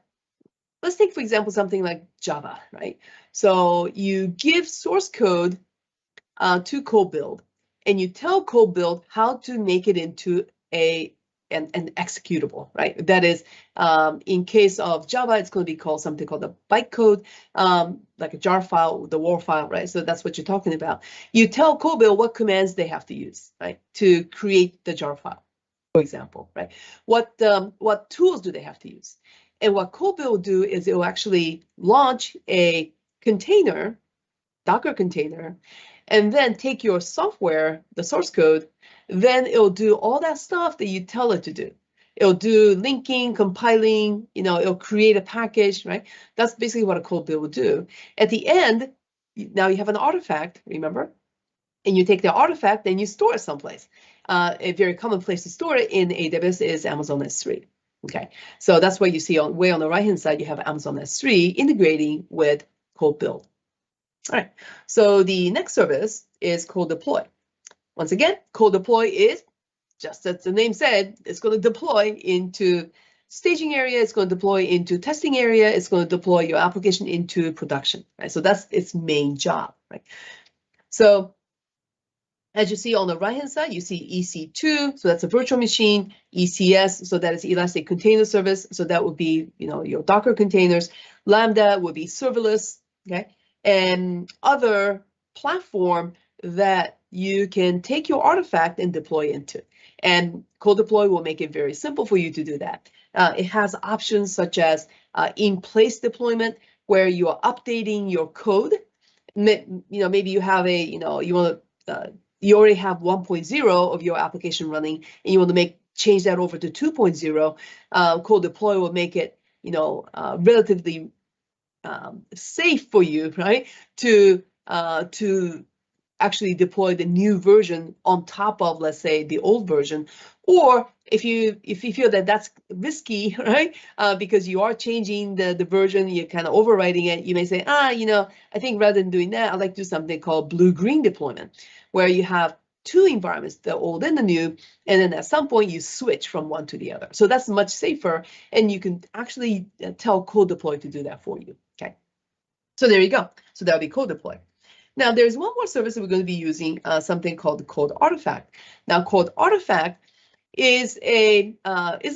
let's take, for example, something like Java, right? So you give source code to code build, and you tell code build how to make it into an executable, right? That is, in case of Java, it's going to be called something called a bytecode, like a jar file, the WAR file, right? So that's what you're talking about. You tell code build what commands they have to use, right, to create the jar file, for example, right? What tools do they have to use? And what code build will do is it will actually launch a container, Docker container, and then take your software, the source code, then it'll do all that stuff that you tell it to do. It'll do linking, compiling, it'll create a package, right? That's basically what a code build will do. At the end, now you have an artifact, remember? And you take the artifact and you store it someplace. A very common place to store it in AWS is Amazon S3. Okay, so that's what you see way on the right-hand side, you have Amazon S3 integrating with code build. All right, so the next service is code deploy. Once again, code deploy is, just as the name said, it's going to deploy into staging area, it's going to deploy into testing area, it's going to deploy your application into production, right? So that's its main job, right? So as you see on the right-hand side, you see EC2, so that's a virtual machine, ECS, so that is Elastic Container Service, so that would be, your Docker containers. Lambda would be serverless, okay? And other platform that you can take your artifact and deploy into. And code deploy will make it very simple for you to do that. It has options such as in-place deployment, where you are updating your code. Maybe you have you already have 1.0 of your application running, and you want to change that over to 2.0. Code deploy will make it, relatively safe for you, right, to actually deploy the new version on top of, let's say, the old version. Or if you feel that that's risky, right, because you are changing the version, you're kind of overwriting it, you may say, I think rather than doing that, I'd like to do something called blue-green deployment, where you have two environments, the old and the new, and then at some point you switch from one to the other. So that's much safer, and you can actually tell code deploy to do that for you, okay? So there you go. So that'll be code deploy. Now there's one more service that we're going to be using, something called code artifact. Now code artifact is a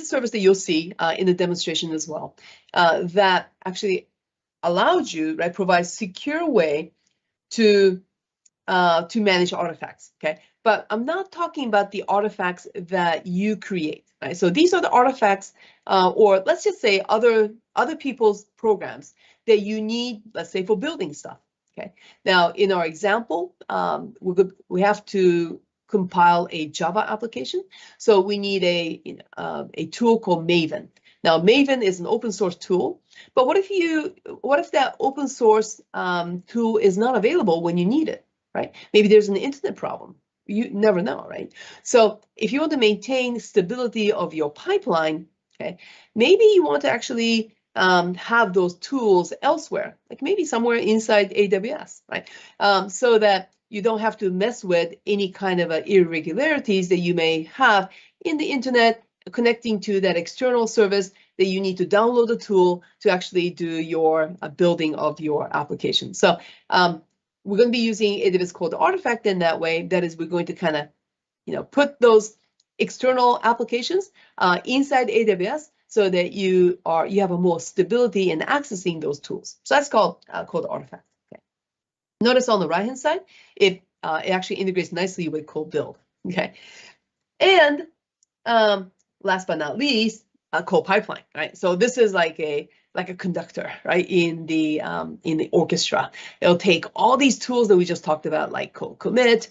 service that you'll see in the demonstration as well, that actually allows you, right, provides secure way to manage artifacts, okay? But I'm not talking about the artifacts that you create, right? So these are the artifacts, or let's just say other people's programs that you need, let's say, for building stuff, okay? Now, in our example, we have to compile a Java application, so we need a tool called Maven. Now, Maven is an open source tool, but what if that open source tool is not available when you need it? Right? Maybe there's an internet problem. You never know, right? So if you want to maintain stability of your pipeline, okay, maybe you want to actually have those tools elsewhere, like maybe somewhere inside AWS, right? So that you don't have to mess with any kind of irregularities that you may have in the internet connecting to that external service that you need to download the tool to actually do your building of your application. So we're going to be using AWS Code Artifact in that way. That is, we're going to kind of, put those external applications inside AWS so that you have a more stability in accessing those tools. So that's called Code Artifact. Okay. Notice on the right-hand side, it actually integrates nicely with Code Build. Okay, and last but not least, Code Pipeline. Right. So this is like a conductor, right, in the orchestra. It'll take all these tools that we just talked about, like code commit,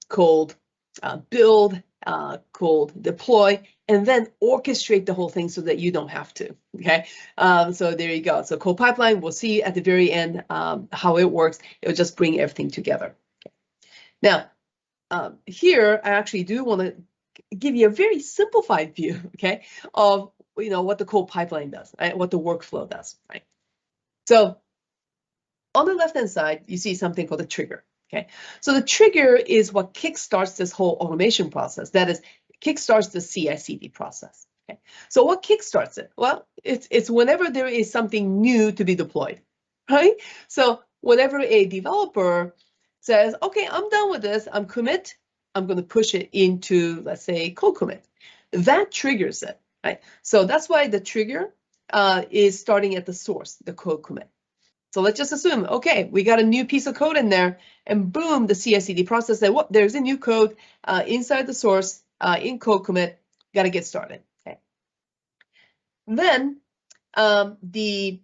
code build, code deploy, and then orchestrate the whole thing so that you don't have to, okay? So there you go. So code pipeline, we'll see at the very end how it works. It'll just bring everything together. Okay. Now, here, I actually do want to give you a very simplified view, okay, of what the code pipeline does, right? What the workflow does, right? So on the left-hand side, you see something called a trigger, okay? So the trigger is what kickstarts this whole automation process. That is, kickstarts the CI/CD process, okay? So what kickstarts it? Well, it's whenever there is something new to be deployed, right? So whenever a developer says, okay, I'm done with this, I'm commit, I'm going to push it into, let's say, code commit. That triggers it. Right? So that's why the trigger is starting at the source, the code commit. So let's just assume, okay, we got a new piece of code in there, and boom, the CI/CD process said, well, there's a new code inside the source in code commit. Got to get started. Okay. Then the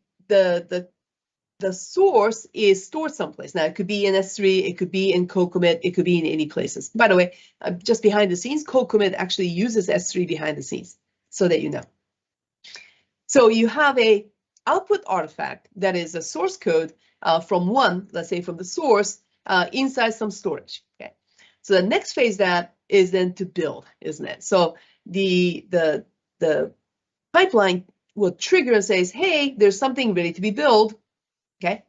source is stored someplace. Now it could be in S3, it could be in code commit, it could be in any places. By the way, just behind the scenes, code commit actually uses S3 behind the scenes, so that you know. So you have a output artifact that is a source code from let's say from the source inside some storage. Okay. So the next phase that is then to build, isn't it? So the pipeline will trigger and says, hey, there's something ready to be built. Okay.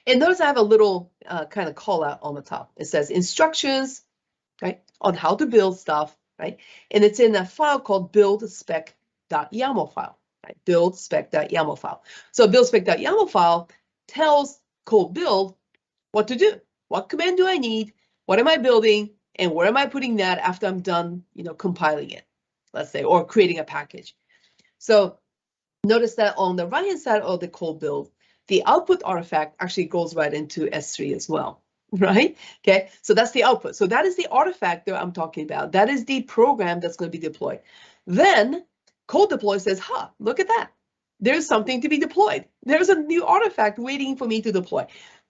And notice I have a little kind of call out on the top. It says instructions, right, on how to build stuff, right? And it's in a file called buildspec.yaml file, right? Buildspec.yaml file. So buildspec.yaml file tells code build what to do. What command do I need? What am I building? And where am I putting that after I'm done, compiling it, let's say, or creating a package. So notice that on the right-hand side of the code build, the output artifact actually goes right into S3 as well, right? Okay, so that's the output. So that is the artifact that I'm talking about. That is the program that's going to be deployed. Then code deploy says, look at that. There's something to be deployed. There's a new artifact waiting for me to deploy.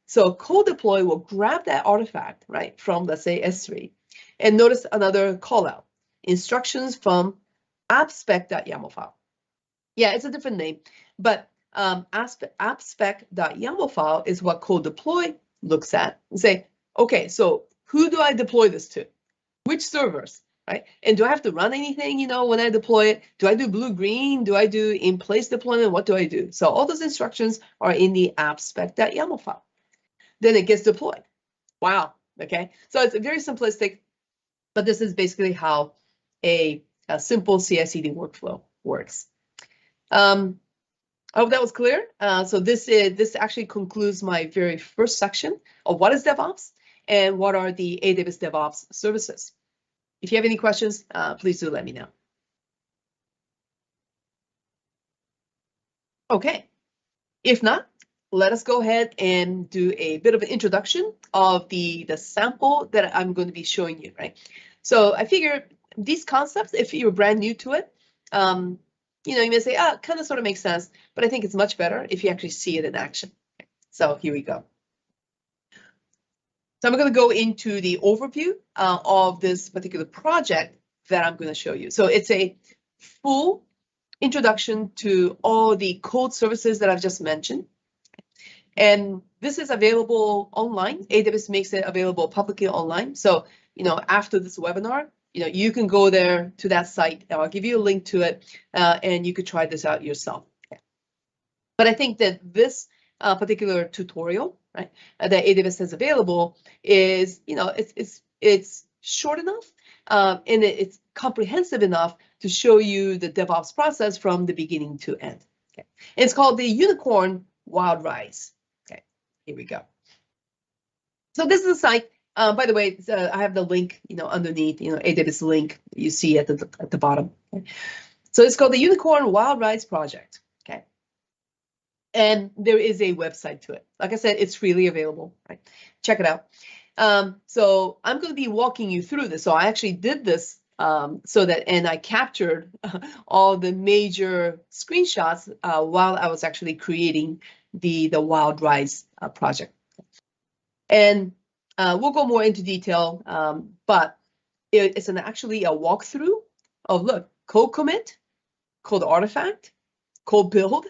So code deploy will grab that artifact, right, from, let's say, S3. And notice another call out, instructions from appspec.yaml file. Yeah, it's a different name, but appspec.yaml file is what code deploy looks at and say, okay, so who do I deploy this to? Which servers, right? And do I have to run anything, when I deploy it? Do I do blue-green? Do I do in-place deployment? What do I do? So all those instructions are in the appspec.yaml file. Then it gets deployed. Wow, okay? So it's very simplistic, but this is basically how a simple CI/CD workflow works. I hope that was clear. So this actually concludes my very first section of what is DevOps and what are the AWS DevOps services. If you have any questions, please do let me know. Okay, if not, let us go ahead and do a bit of an introduction of the sample that I'm going to be showing you, right? So I figure these concepts, if you're brand new to it, you may say, kind of sort of makes sense, but I think it's much better if you actually see it in action. So here we go. So I'm going to go into the overview of this particular project that I'm going to show you. So it's a full introduction to all the code services that I've just mentioned. And this is available online. AWS makes it available publicly online. So, after this webinar, you can go there to that site. I'll give you a link to it, and you could try this out yourself. But I think that this particular tutorial, right, that AWS has available is, it's short enough, and it's comprehensive enough to show you the DevOps process from the beginning to end. Okay. It's called the Unicorn Wild Rise. Okay, here we go. So this is a site. By the way, I have the link, underneath, AWS link you see at the bottom. Okay. So it's called the Unicorn Wild Rise Project. Okay. And there is a website to it. Like I said, it's freely available. Right? Check it out. So I'm going to be walking you through this. So I actually did this and I captured all the major screenshots while I was actually creating the Wild Rise project. And we'll go more into detail, but it's actually a walkthrough of, look, code commit, code artifact, code build,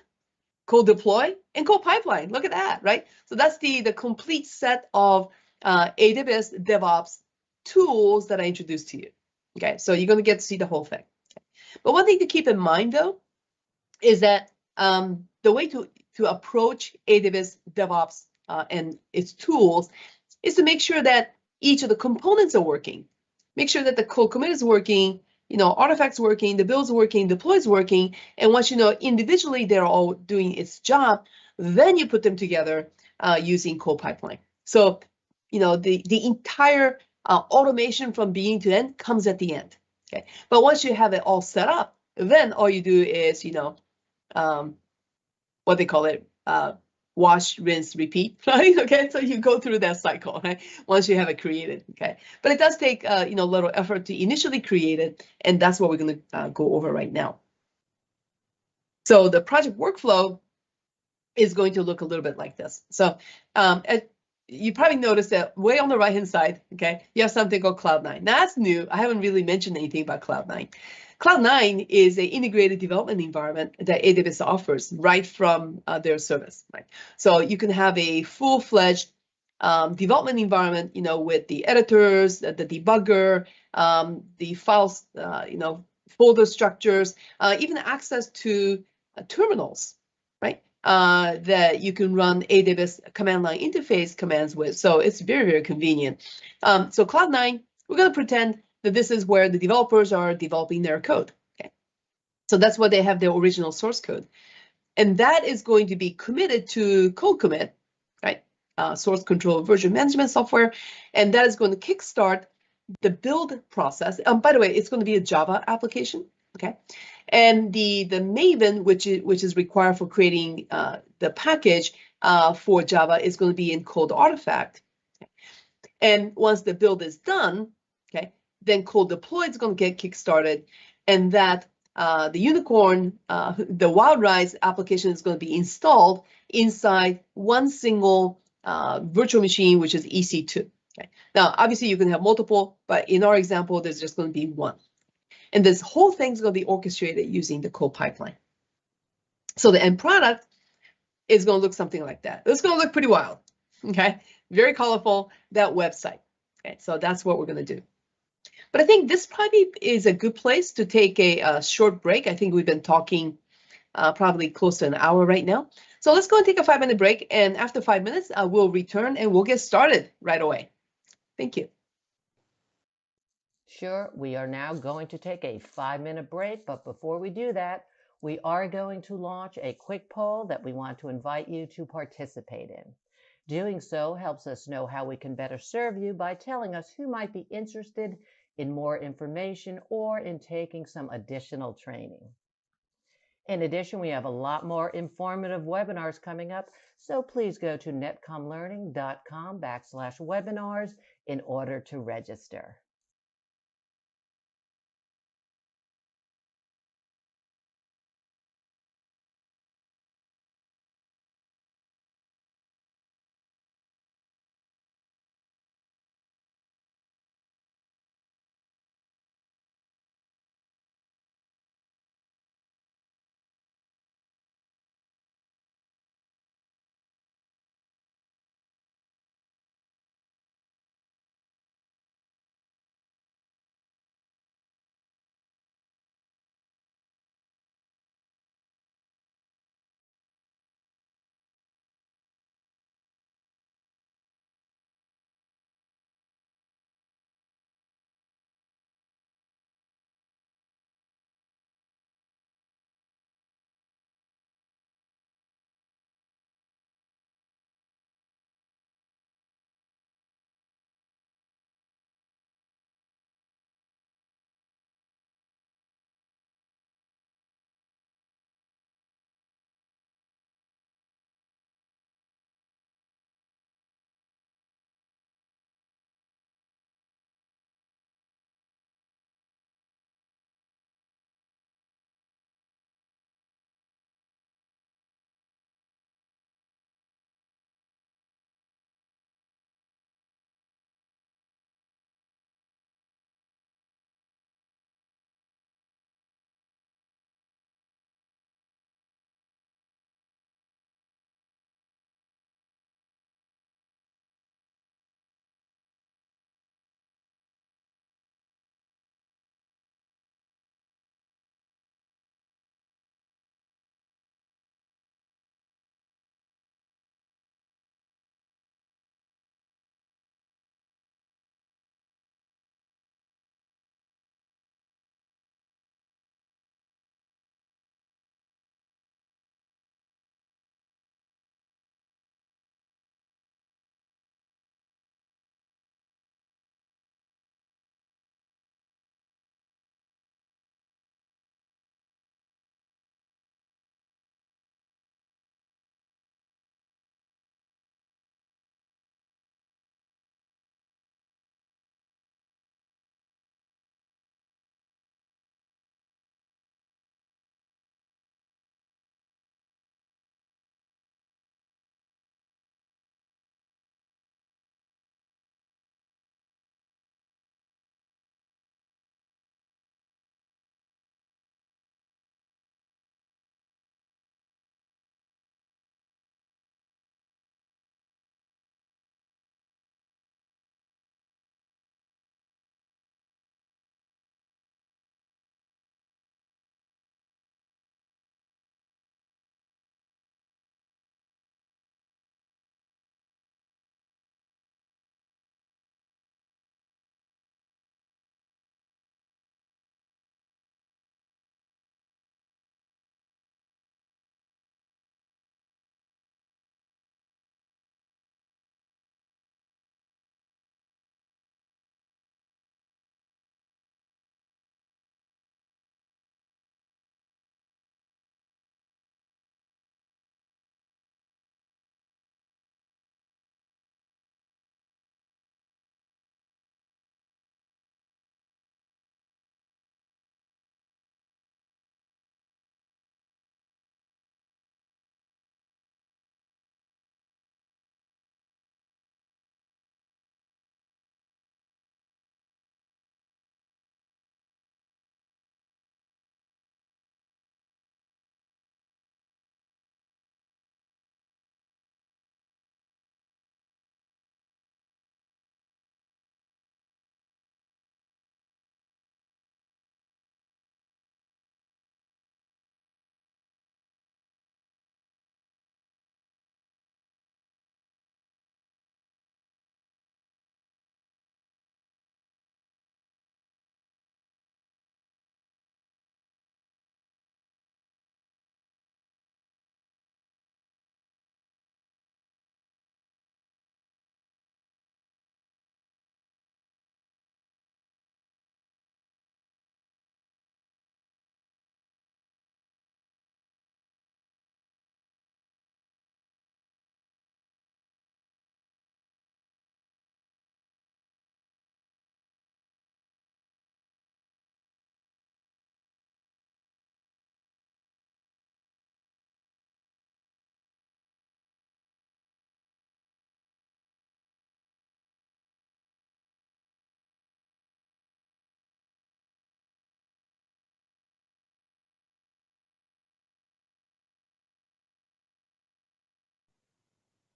code deploy, and code pipeline. Look at that, right? So that's the complete set of AWS DevOps tools that I introduced to you. Okay, so you're going to get to see the whole thing. Okay. But one thing to keep in mind, though, is that the way to approach AWS DevOps and its tools is to make sure that each of the components are working. Make sure that the code commit is working, artifacts working, the build's working, deploy's working, and once you know individually they're all doing its job, then you put them together using code pipeline. So, the entire automation from beginning to end comes at the end. Okay, but once you have it all set up, then all you do is, what they call it, wash, rinse, repeat, right? Okay, so you go through that cycle, right? Once you have it created, okay? But it does take, a little effort to initially create it, and that's what we're going to go over right now. So the project workflow is going to look a little bit like this. So you probably noticed that way on the right-hand side, okay, you have something called Cloud9. Now, that's new. I haven't really mentioned anything about Cloud9. Cloud9 is an integrated development environment that AWS offers right from their service. Right? So you can have a full-fledged development environment, with the editors, the debugger, the files, folder structures, even access to terminals, right? That you can run AWS command line interface commands with. So it's very, very convenient. So Cloud9, we're going to pretend that this is where the developers are developing their code. Okay, so that's where they have their original source code, and that is going to be committed to code commit, right? Source control version management software, and that is going to kickstart the build process. By the way, it's going to be a Java application. Okay, and the Maven, which is required for creating the package for Java, is going to be in code artifact. Okay. And once the build is done, okay, then code deploy is going to get kickstarted, and that the Unicorn, the Wild Rise application is going to be installed inside one single virtual machine, which is EC2. Okay. Now, obviously, you can have multiple, but in our example, there's just going to be one. And this whole thing is going to be orchestrated using the code pipeline. So the end product is going to look something like that. It's going to look pretty wild. Okay, very colorful, that website. Okay, so that's what we're going to do. But I think this probably is a good place to take a short break. I think we've been talking probably close to an hour right now. So let's go and take a 5-minute break. And after 5 minutes, we'll return and we'll get started right away. Thank you. Sure, we are now going to take a 5-minute break, but before we do that, we are going to launch a quick poll that we want to invite you to participate in. Doing so helps us know how we can better serve you by telling us who might be interested in more information or in taking some additional training. In addition, we have a lot more informative webinars coming up, so please go to netcomlearning.com/webinars in order to register.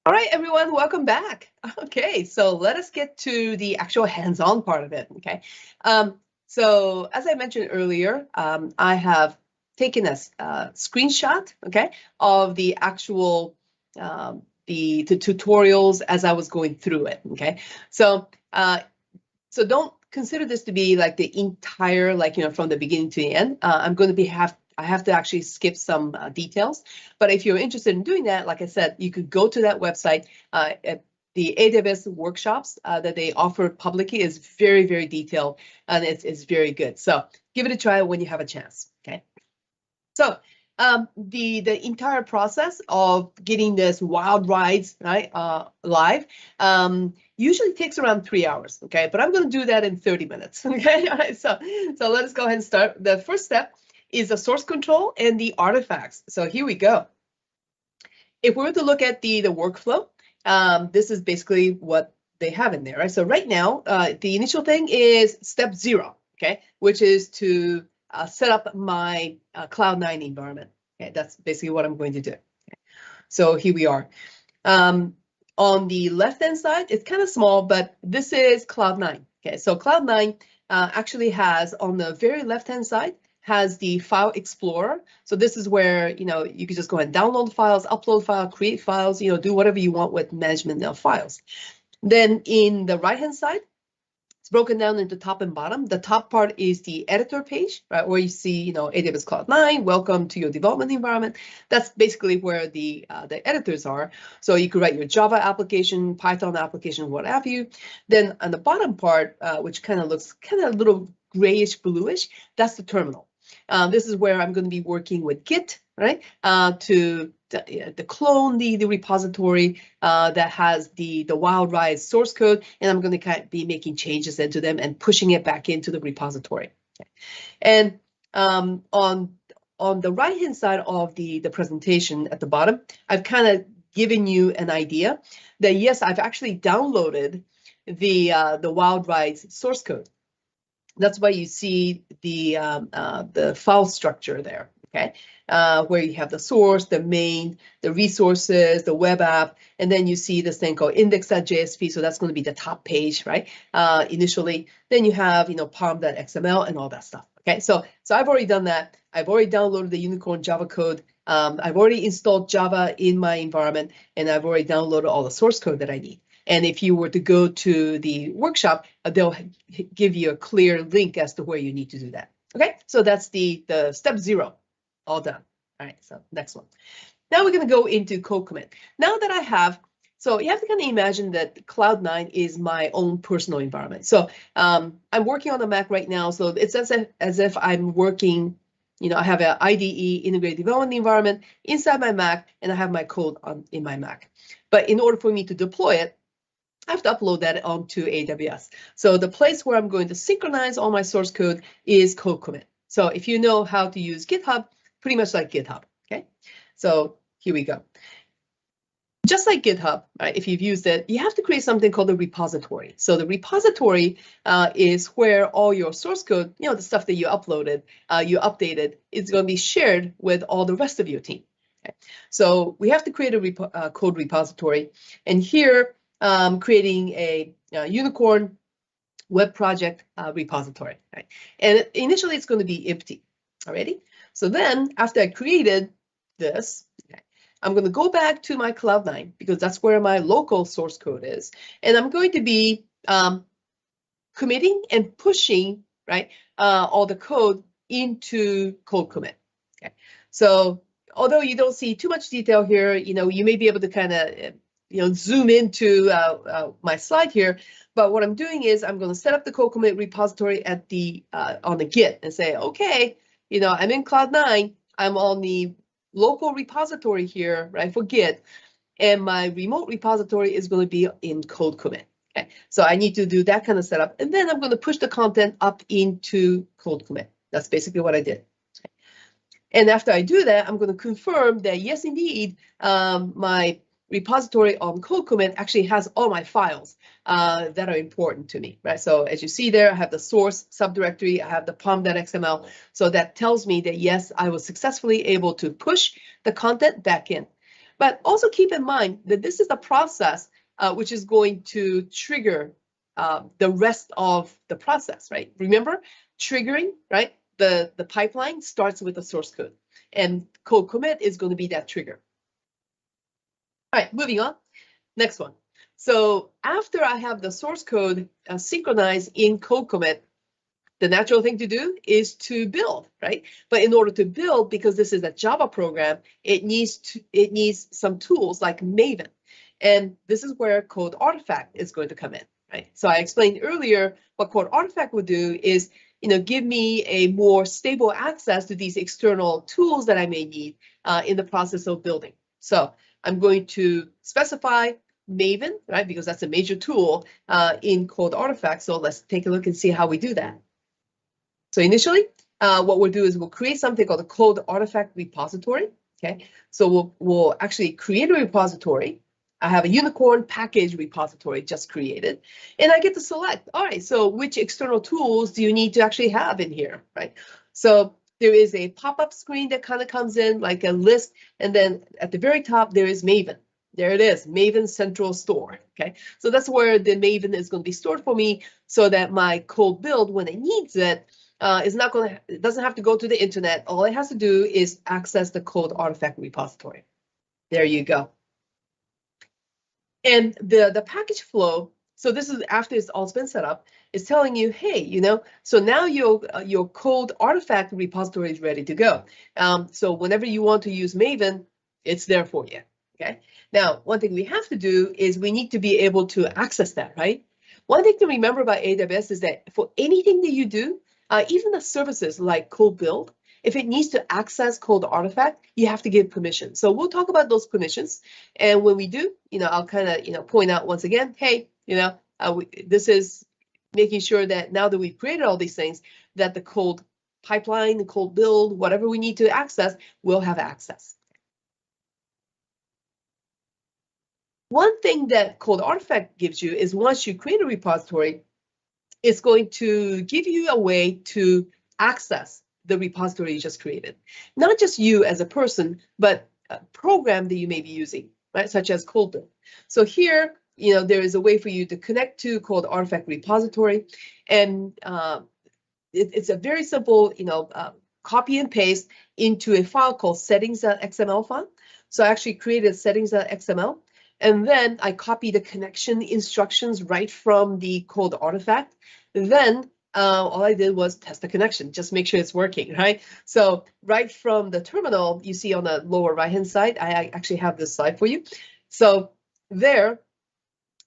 All right, everyone, welcome back. Okay, so let us get to the actual hands-on part of it, okay? So as I mentioned earlier, I have taken a screenshot, okay, of the actual, the tutorials as I was going through it, okay? So, so don't consider this to be like the entire, like, from the beginning to the end. I'm going to I have to actually skip some details. But if you're interested in doing that, like I said, you could go to that website. At the AWS workshops that they offer publicly is very, very detailed, and it's very good. So give it a try when you have a chance, okay? So the entire process of getting this wild rides, right, live usually takes around 3 hours, okay? But I'm going to do that in 30 minutes, okay? All right, so let's go ahead and start. The first step is the source control and the artifacts. So here we go. If we were to look at the workflow, this is basically what they have in there, right? So right now, the initial thing is step 0, okay, which is to set up my Cloud9 environment. Okay, that's basically what I'm going to do. Okay. So here we are. On the left-hand side, it's kind of small, but this is Cloud9. Okay, so Cloud9 actually has on the very left-hand side has the file explorer. So this is where you can just go ahead and download files, upload files, create files, do whatever you want with management of files. Then in the right-hand side, it's broken down into top and bottom. The top part is the editor page, right, where you see, AWS Cloud9, welcome to your development environment. That's basically where the editors are. So you could write your Java application, Python application, what have you. Then on the bottom part, which kind of looks a little grayish, bluish, that's the terminal. This is where I'm going to be working with Git, right, to clone the repository that has the wild ride source code, and I'm going to be making changes into them and pushing it back into the repository. Okay. And on the right hand side of the presentation at the bottom, I've kind of given you an idea that yes, I've actually downloaded the wild rides source code. That's why you see the file structure there, okay? Where you have the source, the main, the resources, the web app, and then you see this thing called index.jsp, so that's going to be the top page, right? Initially, then you have, pom.xml and all that stuff, okay? So I've already done that. I've already downloaded the Unicorn Java code. I've already installed Java in my environment, and I've already downloaded all the source code that I need. And if you were to go to the workshop, they'll give you a clear link as to where you need to do that. Okay, so that's the step 0, all done. All right, so next one. Now we're going to go into code commit. Now that I have, so you have to kind of imagine that Cloud9 is my own personal environment. So I'm working on the Mac right now, so it's as if I'm working. I have an IDE, integrated development environment, inside my Mac, and I have my code in my Mac. But in order for me to deploy it, I have to upload that onto AWS. So the place where I'm going to synchronize all my source code is code commit. So if you know how to use GitHub, pretty much like GitHub, okay? So here we go. Just like GitHub, right, if you've used it, you have to create something called a repository. So the repository is where all your source code, the stuff that you uploaded, you updated, is going to be shared with all the rest of your team. Okay? So we have to create a code repository. And here, creating a Unicorn web project repository, right? And initially it's going to be empty, already. So then after I created this, okay, I'm going to go back to my Cloud9 because that's where my local source code is. And I'm going to be committing and pushing, right, all the code into code commit. Okay. So although you don't see too much detail here, you may be able to kind of zoom into my slide here. But what I'm doing is I'm going to set up the code commit repository at on the Git and say, okay, I'm in Cloud9. I'm on the local repository here, right, for Git, and my remote repository is going to be in code commit. Okay, so I need to do that kind of setup, and then I'm going to push the content up into code commit. That's basically what I did. Okay. And after I do that, I'm going to confirm that yes, indeed, my repository on code commit actually has all my files that are important to me, right? So as you see there, I have the source subdirectory, I have the pom.xml. So that tells me that yes, I was successfully able to push the content back in. But also keep in mind that this is the process which is going to trigger the rest of the process, right? Remember, triggering, right? The pipeline starts with the source code, and code commit is going to be that trigger. All right, moving on. Next one. So after I have the source code synchronized in code commit, the natural thing to do is to build, right? But in order to build, because this is a Java program, it needs some tools like Maven. And this is where code artifact is going to come in, right? So I explained earlier what code artifact would do is, give me a more stable access to these external tools that I may need in the process of building. So I'm going to specify Maven, right? Because that's a major tool in code artifact. So let's take a look and see how we do that. So initially, what we'll do is we'll create something called a code artifact repository. Okay, so we'll actually create a repository. I have a unicorn package repository just created, and I get to select. All right, so which external tools do you need to actually have in here, right? So there is a pop-up screen that kind of comes in like a list, and then at the very top there is Maven. There it is, Maven Central Store. Okay, so that's where the Maven is going to be stored for me, so that my code build, when it needs it, it doesn't have to go to the internet. All it has to do is access the code artifact repository. There you go. And the package flow, so this is after it's all been set up, is telling you, hey, so now your code artifact repository is ready to go. So whenever you want to use Maven, it's there for you. Okay. Now, one thing we have to do is we need to be able to access that, right? One thing to remember about AWS is that for anything that you do, even the services like code build, if it needs to access code artifact, you have to give permission. So we'll talk about those permissions. And when we do, I'll kind of, point out once again, hey, this is making sure that now that we've created all these things, that the code pipeline, the code build, whatever we need to access, will have access. One thing that code artifact gives you is once you create a repository, it's going to give you a way to access the repository you just created. Not just you as a person, but a program that you may be using, right? Such as code build. So here, there is a way for you to connect to code artifact repository. And it's a very simple, copy and paste into a file called settings.xml file. So I actually created settings.xml. And then I copy the connection instructions right from the code artifact. Then all I did was test the connection, just make sure it's working, right? So right from the terminal, you see on the lower right-hand side, I actually have this slide for you. So there,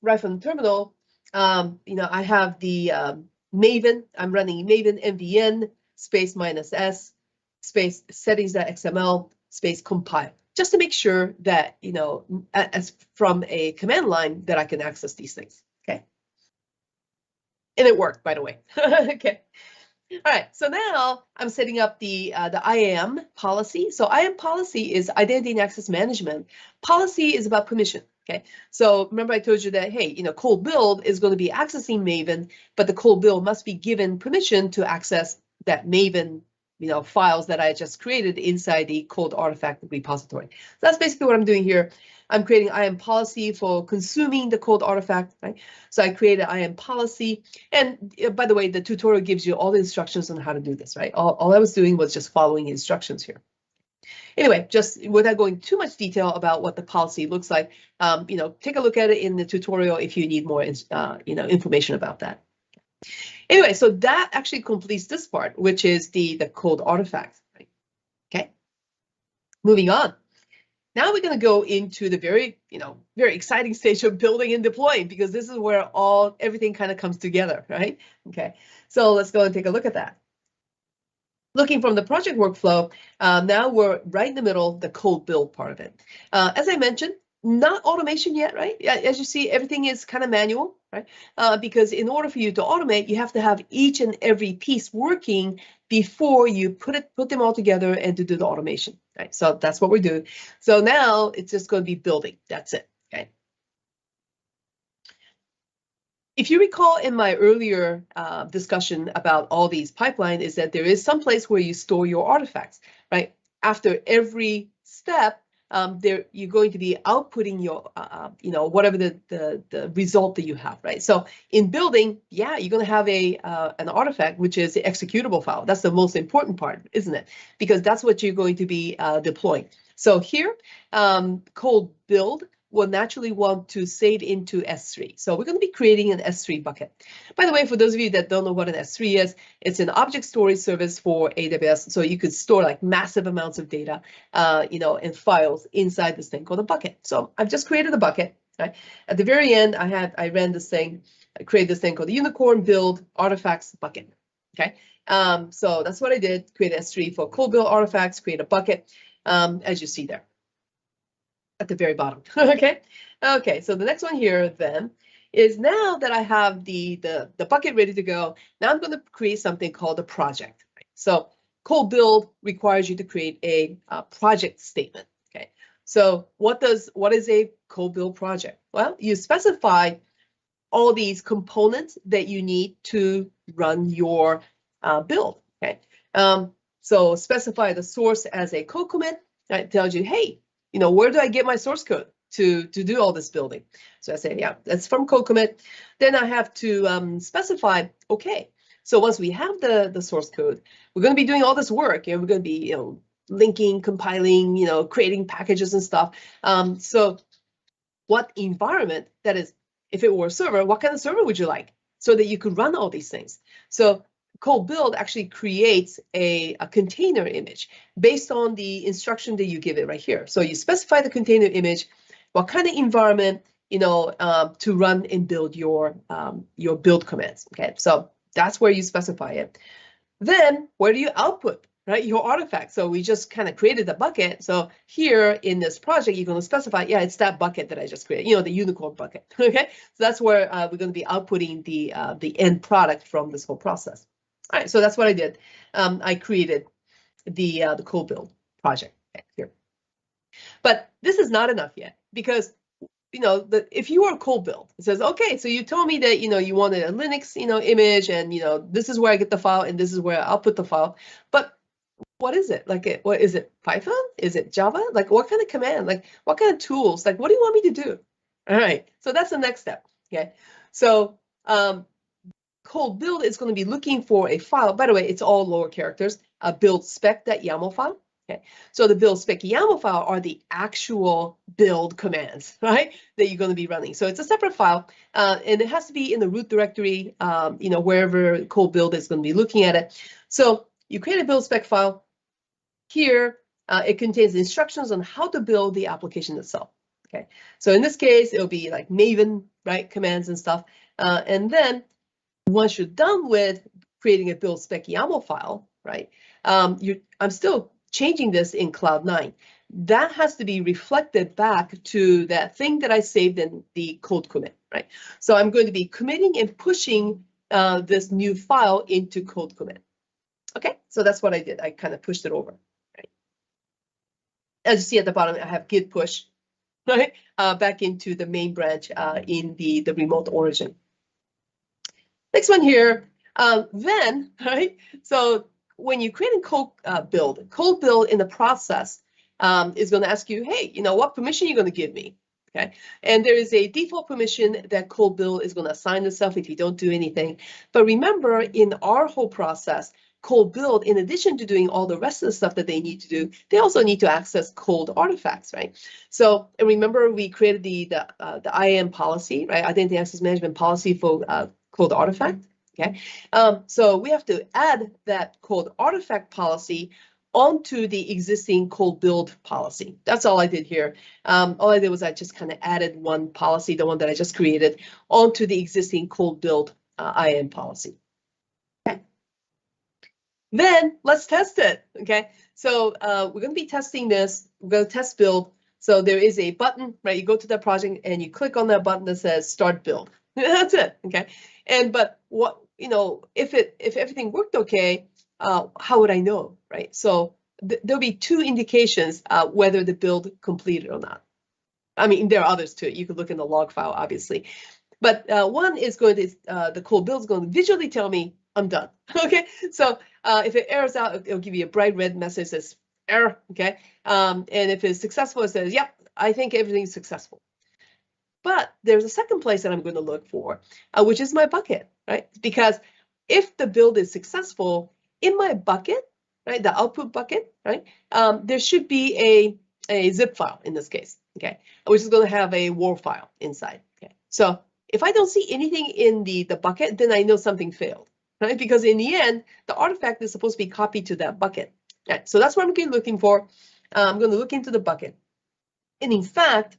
right from the terminal, I have the Maven. I'm running Maven MVN space -s space settings.xml space compile, just to make sure that, as from a command line, that I can access these things, okay? And it worked, by the way, okay. All right, so now I'm setting up the IAM policy. So IAM policy is Identity and Access Management. Policy is about permission, okay? So remember I told you that, hey, code build is going to be accessing Maven, but the code build must be given permission to access that Maven files that I just created inside the code artifact repository. So that's basically what I'm doing here. I'm creating IAM policy for consuming the code artifact, right? So I created IAM policy. And by the way, the tutorial gives you all the instructions on how to do this, right? All I was doing was just following instructions here. Anyway, just without going too much detail about what the policy looks like, take a look at it in the tutorial if you need more, information about that. Anyway, so that actually completes this part, which is the code artifact, right? Okay, moving on. Now we're going to go into the very exciting stage of building and deploying, because this is where everything kind of comes together, right? Okay, so let's go and take a look at that. Looking from the project workflow, now we're right in the middle, the code build part of it. As I mentioned, not automation yet, right? As you see, everything is kind of manual, right? Because in order for you to automate, you have to have each and every piece working before you put them all together and to do the automation, right? So that's what we're doing. So now it's just going to be building. That's it, okay? If you recall in my earlier discussion about all these pipelines, is that there is some place where you store your artifacts, right? After every step, you're going to be outputting your, whatever the result that you have, right? So in building, yeah, you're going to have an artifact, which is the executable file. That's the most important part, isn't it? Because that's what you're going to be deploying. So here, cold build will naturally want to save into S3. So we're going to be creating an S3 bucket. By the way, for those of you that don't know what an S3 is, it's an object storage service for AWS. So you could store like massive amounts of data, and files inside this thing called a bucket. So I've just created a bucket. Right? At the very end, I created this thing called the unicorn build artifacts bucket. Okay. So that's what I did. Create S3 for cold build artifacts, create a bucket, as you see there at the very bottom. Okay. Okay. So the next one here then is, now that I have the bucket ready to go, now I'm going to create something called a project. Right? So cold build requires you to create a project statement. Okay. So what is a cold build project? Well, you specify all these components that you need to run your build. Okay. So specify the source as a code commit. That tells you, hey, where do I get my source code to do all this building? So I say, yeah, that's from code commit. Then I have to specify, okay, so once we have the source code, we're going to be doing all this work. We're going to be, linking, compiling, creating packages and stuff. So what environment, that is, if it were a server, what kind of server would you like so that you could run all these things? So cold build actually creates a container image based on the instruction that you give it right here. So you specify the container image, what kind of environment, to run and build your build commands. Okay, so that's where you specify it. Then where do you output, right, your artifact? So we just kind of created the bucket. So here in this project, you're going to specify, yeah, it's that bucket that I just created, the unicorn bucket. Okay, so that's where we're going to be outputting the end product from this whole process. All right, so that's what I did. I created the cold build project here. But this is not enough yet, because if you are a cold build, it says, okay, so you told me that you wanted a Linux image, and this is where I get the file, and this is where I'll put the file. But what is it? Like, what is it? Python? Is it Java? Like, what kind of command? Like, what kind of tools? Like, what do you want me to do? All right, so that's the next step. Okay, so cold build is going to be looking for a file. By the way, it's all lower characters. A build spec.yaml file. Okay, so the build spec YAML file are the actual build commands, right, that you're going to be running. So it's a separate file, and it has to be in the root directory, wherever cold build is going to be looking at it. So you create a build spec file. Here, it contains instructions on how to build the application itself. Okay, so in this case, it'll be like Maven, right, commands and stuff. And then once you're done with creating a build spec YAML file, right, I'm still changing this in Cloud9. That has to be reflected back to that thing that I saved in the code commit, right? So I'm going to be committing and pushing this new file into code commit. Okay, so that's what I did. I kind of pushed it over. Right? As you see at the bottom, I have git push, right, back into the main branch in the remote origin. Next one here, then, right? So when you create a cold build in the process is going to ask you, hey, what permission are you going to give me? Okay, and there is a default permission that cold build is going to assign itself if you don't do anything. But remember, in our whole process, cold build, in addition to doing all the rest of the stuff that they need to do, they also need to access cold artifacts, right? So, and remember, we created the IAM policy, right? Identity Access Management policy for cold artifact. Okay, so we have to add that cold artifact policy onto the existing cold build policy. That's all I did here. All I did was I just kind of added one policy, the one that I just created, onto the existing cold build IAM policy. Okay. Then let's test it. Okay, so we're going to be testing this. We're going to test build. So there is a button, right? You go to that project and you click on that button that says start build. That's it. Okay, but what, if everything worked okay, how would I know, right? So there'll be two indications whether the build completed or not. I mean, there are others too. You could look in the log file, obviously, but one is going to the cold build is going to visually tell me I'm done. Okay, so if it errors out, it'll give you a bright red message that says error, okay? And if it's successful, it says, yep, I think everything's successful. But there's a second place that I'm going to look for, which is my bucket, right? Because if the build is successful, in my bucket, right, the output bucket, right, there should be a zip file in this case, okay, which is going to have a WAR file inside, okay? So if I don't see anything in the bucket, then I know something failed, right? Because in the end, the artifact is supposed to be copied to that bucket. Right? So that's what I'm going to be looking for. I'm going to look into the bucket. And in fact,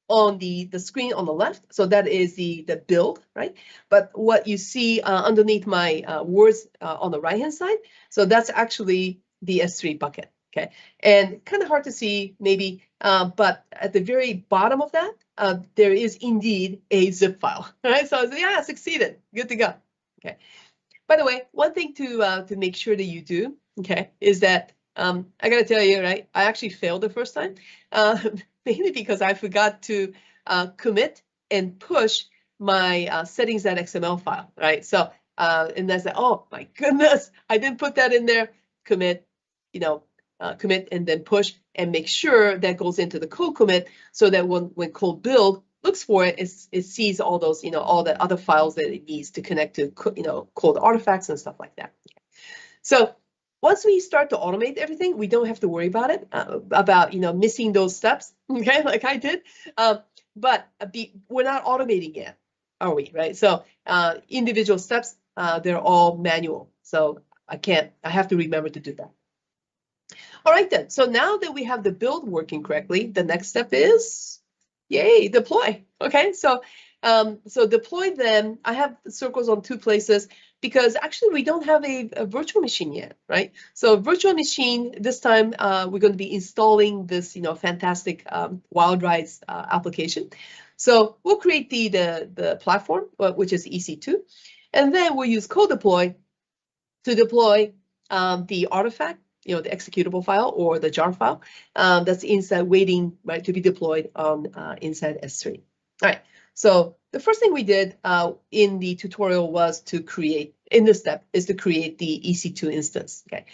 on the screen on the left, so that is the build, right? But what you see underneath my words on the right hand side, so that's actually the S3 bucket, okay? And kind of hard to see maybe, but at the very bottom of that, there is indeed a zip file, right? So I said, yeah, succeeded, good to go, okay? By the way, one thing to make sure that you do, okay, is that I got to tell you, right? I actually failed the first time, mainly because I forgot to commit and push my settings.xml file, right? So, and that's like, oh my goodness, I didn't put that in there. Commit, commit and then push and make sure that goes into the code commit so that when code build looks for it, it sees all those, all the other files that it needs to connect to, code artifacts and stuff like that. So once we start to automate everything, we don't have to worry about it, about missing those steps, okay, like I did. But we're not automating yet, are we? Right? So individual steps, they're all manual. So I have to remember to do that. All right then. So now that we have the build working correctly, the next step is, yay, deploy. Okay, so deploy them. I have circles on two places because actually we don't have a virtual machine yet, right? So virtual machine, this time we're going to be installing this, fantastic WildRides application. So we'll create the platform, which is EC2, and then we'll use code deploy to deploy the artifact, the executable file or the jar file that's inside waiting, right, to be deployed on inside S3. All right, so the first thing we did in the tutorial was to create, in this step, is to create the EC2 instance, okay?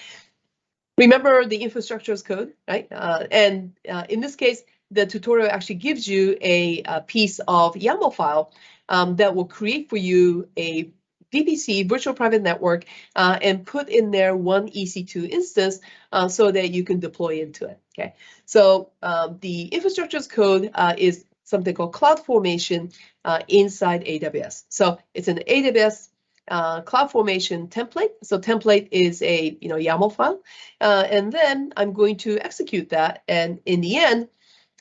Remember the infrastructure as code, right? And in this case, the tutorial actually gives you a piece of YAML file that will create for you a VPC, virtual private network, and put in there one EC2 instance so that you can deploy into it, okay? So the infrastructure as code is something called CloudFormation inside AWS. So it's an AWS CloudFormation template. So template is a YAML file, and then I'm going to execute that, and in the end,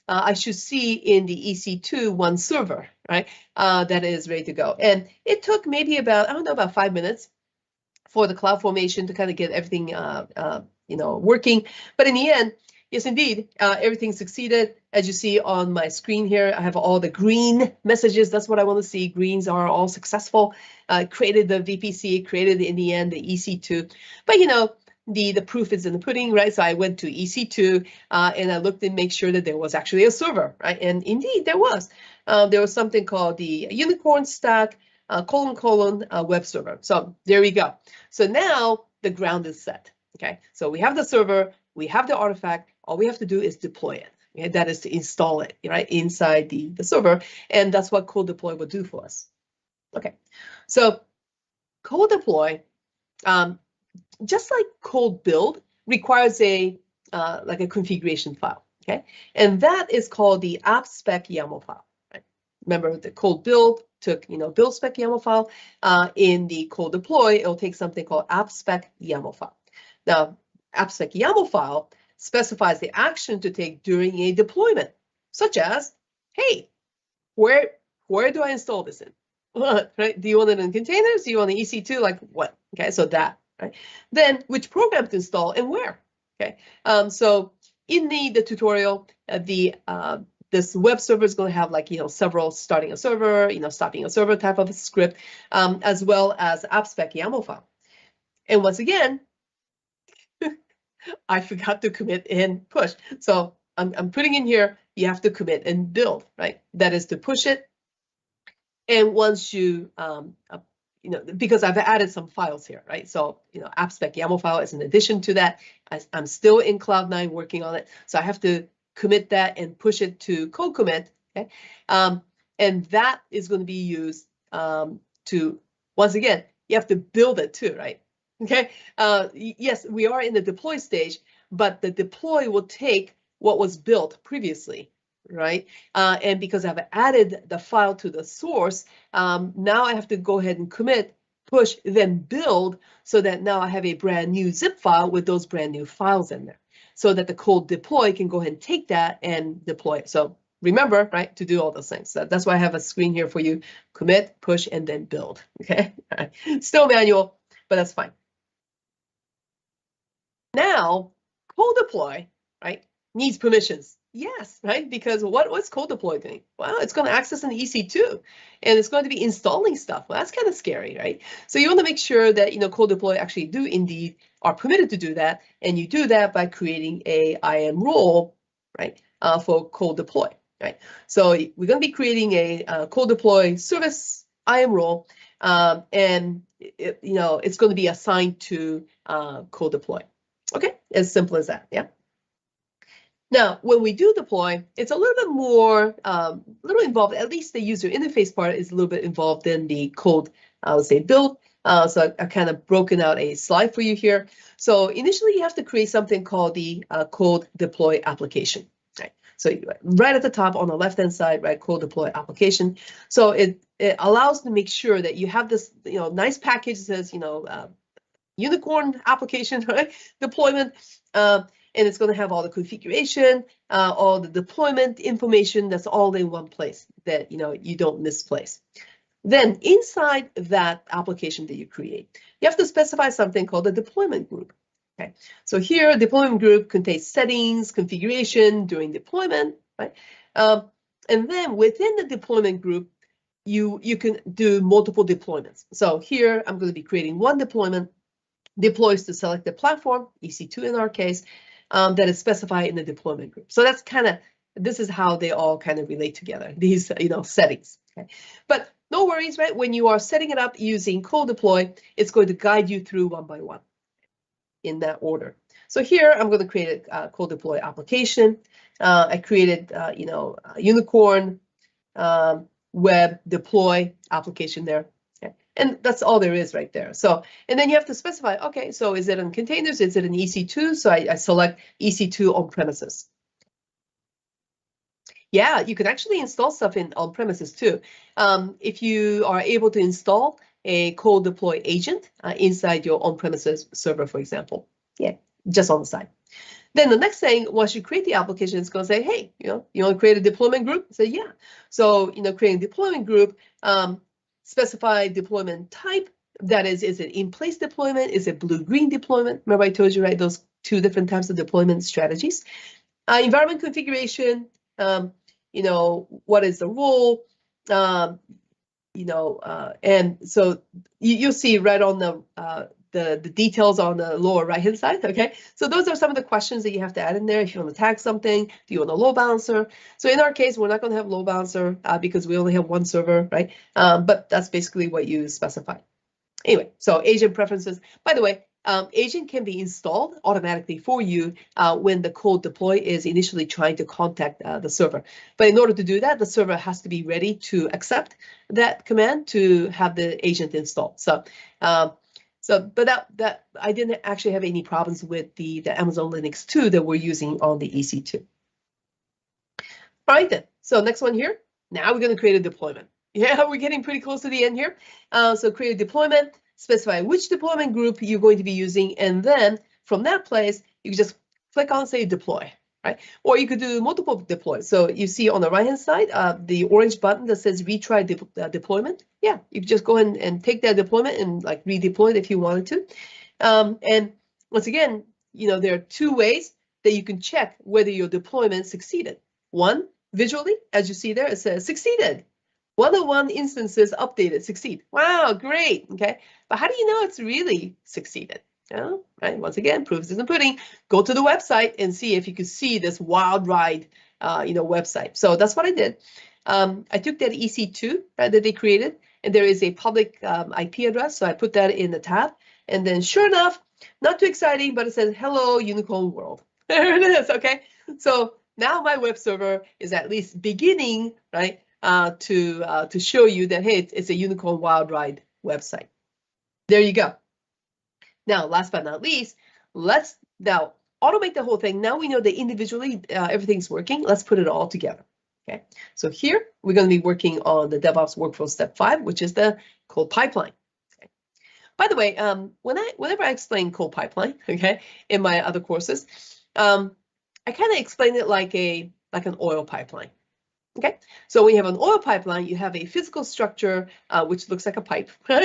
I should see in the EC2 one server, right, that is ready to go. And it took maybe about, I don't know, about 5 minutes for the CloudFormation to kind of get everything, working. But in the end, yes, indeed, everything succeeded. As you see on my screen here, I have all the green messages. That's what I want to see. Greens are all successful. Created the VPC, created in the end the EC2. But the proof is in the pudding, right? So I went to EC2 and I looked and make sure that there was actually a server, right? And indeed there was. There was something called the Unicorn Stack web server. So there we go. So now the ground is set, okay? So we have the server, we have the artifact, all we have to do is deploy it. Okay? That is to install it, right, inside the server, and that's what code deploy will do for us. Okay, so code deploy, just like code build, requires like a configuration file, okay? And that is called the app spec YAML file, right? Remember the code build took, build spec YAML file. In the code deploy, it'll take something called app spec YAML file. Now, app spec YAML file specifies the action to take during a deployment, such as, hey, where do I install this in? Right? Do you want it in containers? Do you want the EC2? Like what? Okay, so that, right? Then which program to install and where? Okay, so in the tutorial, this web server is going to have like, several starting a server, stopping a server type of a script, as well as app spec YAML file. And once again, I forgot to commit and push. So I'm putting in here, you have to commit and build, right? That is to push it. And once you because I've added some files here, right? So, AppSpec YAML file is in addition to that. I'm still in Cloud9 working on it. So I have to commit that and push it to code commit, okay? And that is going to be used to, once again, you have to build it too, right? Okay. Yes, we are in the deploy stage, but the deploy will take what was built previously, right? And because I've added the file to the source, now I have to go ahead and commit, push, then build, so that now I have a brand new zip file with those brand new files in there, so that the cold deploy can go ahead and take that and deploy it. So remember, right, to do all those things. That's why I have a screen here for you: commit, push, and then build. Okay, still manual, but that's fine. Now, cold deploy, right, needs permissions. Yes, right? Because what's cold deploy doing? Well, it's going to access an EC2, and it's going to be installing stuff. Well, that's kind of scary, right? So you want to make sure that cold deploy actually do indeed are permitted to do that, and you do that by creating a IAM role, right, for cold deploy, right? So we're going to be creating a cold deploy service IAM role, and it's going to be assigned to cold deploy. Okay, as simple as that, yeah. Now, when we do deploy, it's a little bit more, little involved. At least the user interface part is a little bit involved in the code, let's say, build. So I've kind of broken out a slide for you here. So initially, you have to create something called the cold deploy application. Right. So right at the top on the left-hand side, right, cold deploy application. So it allows to make sure that you have this, nice package that says, unicorn application, right, deployment. And it's going to have all the configuration, all the deployment information. That's all in one place that you don't misplace. Then inside that application that you create, you have to specify something called a deployment group. Okay, so here deployment group contains settings, configuration during deployment, right? And then within the deployment group, you can do multiple deployments. So here I'm going to be creating one deployment, deploys to selected platform, EC2 in our case, that is specified in the deployment group. So that's this is how they all kind of relate together, these settings. Okay? But no worries, right? When you are setting it up using cold deploy, it's going to guide you through one by one in that order. So here I'm going to create a cold deploy application. I created unicorn web deploy application there. And that's all there is right there. So, and then you have to specify, okay, so is it in containers? Is it an EC2? So I select EC2 on premises. Yeah, you can actually install stuff on premises too. If you are able to install a cold deploy agent inside your on-premises server, for example. Yeah, just on the side. Then the next thing, once you create the application, it's going to say, hey, you want to create a deployment group? Say, yeah. So, creating a deployment group, specify deployment type. That is it in-place deployment? Is it blue-green deployment? Remember I told you, right, those two different types of deployment strategies. Environment configuration, what is the role? And so you'll see right on the details on the lower right-hand side, okay? So those are some of the questions that you have to add in there. If you want to tag something, do you want a load balancer? So in our case, we're not going to have load balancer because we only have one server, right? But that's basically what you specify. Anyway, so agent preferences. By the way, agent can be installed automatically for you when the cold deploy is initially trying to contact the server. But in order to do that, the server has to be ready to accept that command to have the agent installed. But that I didn't actually have any problems with the Amazon Linux 2 that we're using on the EC2. All right then, so next one here. Now we're going to create a deployment. Yeah, we're getting pretty close to the end here. So create a deployment, specify which deployment group you're going to be using, and then from that place, you can just click on, say, deploy, right? Or you could do multiple deploys. So you see on the right-hand side, the orange button that says retry deployment. Yeah, you can just go ahead and take that deployment and like redeploy it if you wanted to. And once again, there are two ways that you can check whether your deployment succeeded. One, visually, as you see there, it says succeeded. 101 instances updated, succeed. Wow, great, okay? But how do you know it's really succeeded? Right, once again, proof is in the pudding. Go to the website and see if you can see this wild ride, website. So that's what I did. I took that EC2 that they created, and there is a public IP address. So I put that in the tab, and then sure enough, not too exciting, but it says, hello, unicorn world. There it is, okay? So now my web server is at least beginning, right, to show you that, hey, it's a unicorn wild ride website. There you go. Now, last but not least, let's now automate the whole thing. Now we know that individually everything's working. Let's put it all together. Okay, so here we're going to be working on the DevOps workflow step 5, which is the code pipeline. Okay. By the way, whenever I explain code pipeline, okay, in my other courses, I kind of explain it like an oil pipeline. Okay, so when you have an oil pipeline, you have a physical structure which looks like a pipe, a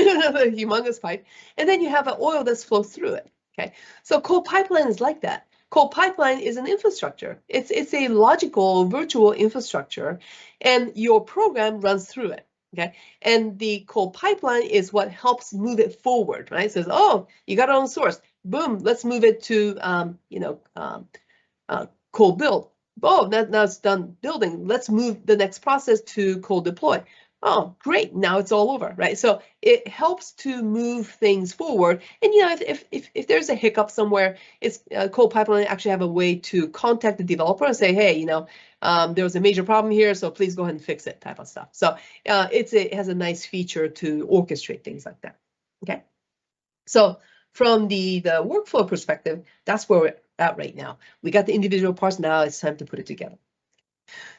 humongous pipe, and then you have an oil that flows through it. Okay, so code pipeline is like that. Code pipeline is an infrastructure. It's a logical virtual infrastructure, and your program runs through it. Okay, and the code pipeline is what helps move it forward. Right? It says, oh, you got it on source. Boom, let's move it to code build. Oh, now it's done building. Let's move the next process to code deploy. Oh, great, now it's all over, right? So it helps to move things forward. And if there's a hiccup somewhere, it's code pipeline actually have a way to contact the developer and say, hey, there was a major problem here, so please go ahead and fix it, type of stuff. So it has a nice feature to orchestrate things like that. Okay, so from the workflow perspective, that's where we're at right now. We got the individual parts, now it's time to put it together.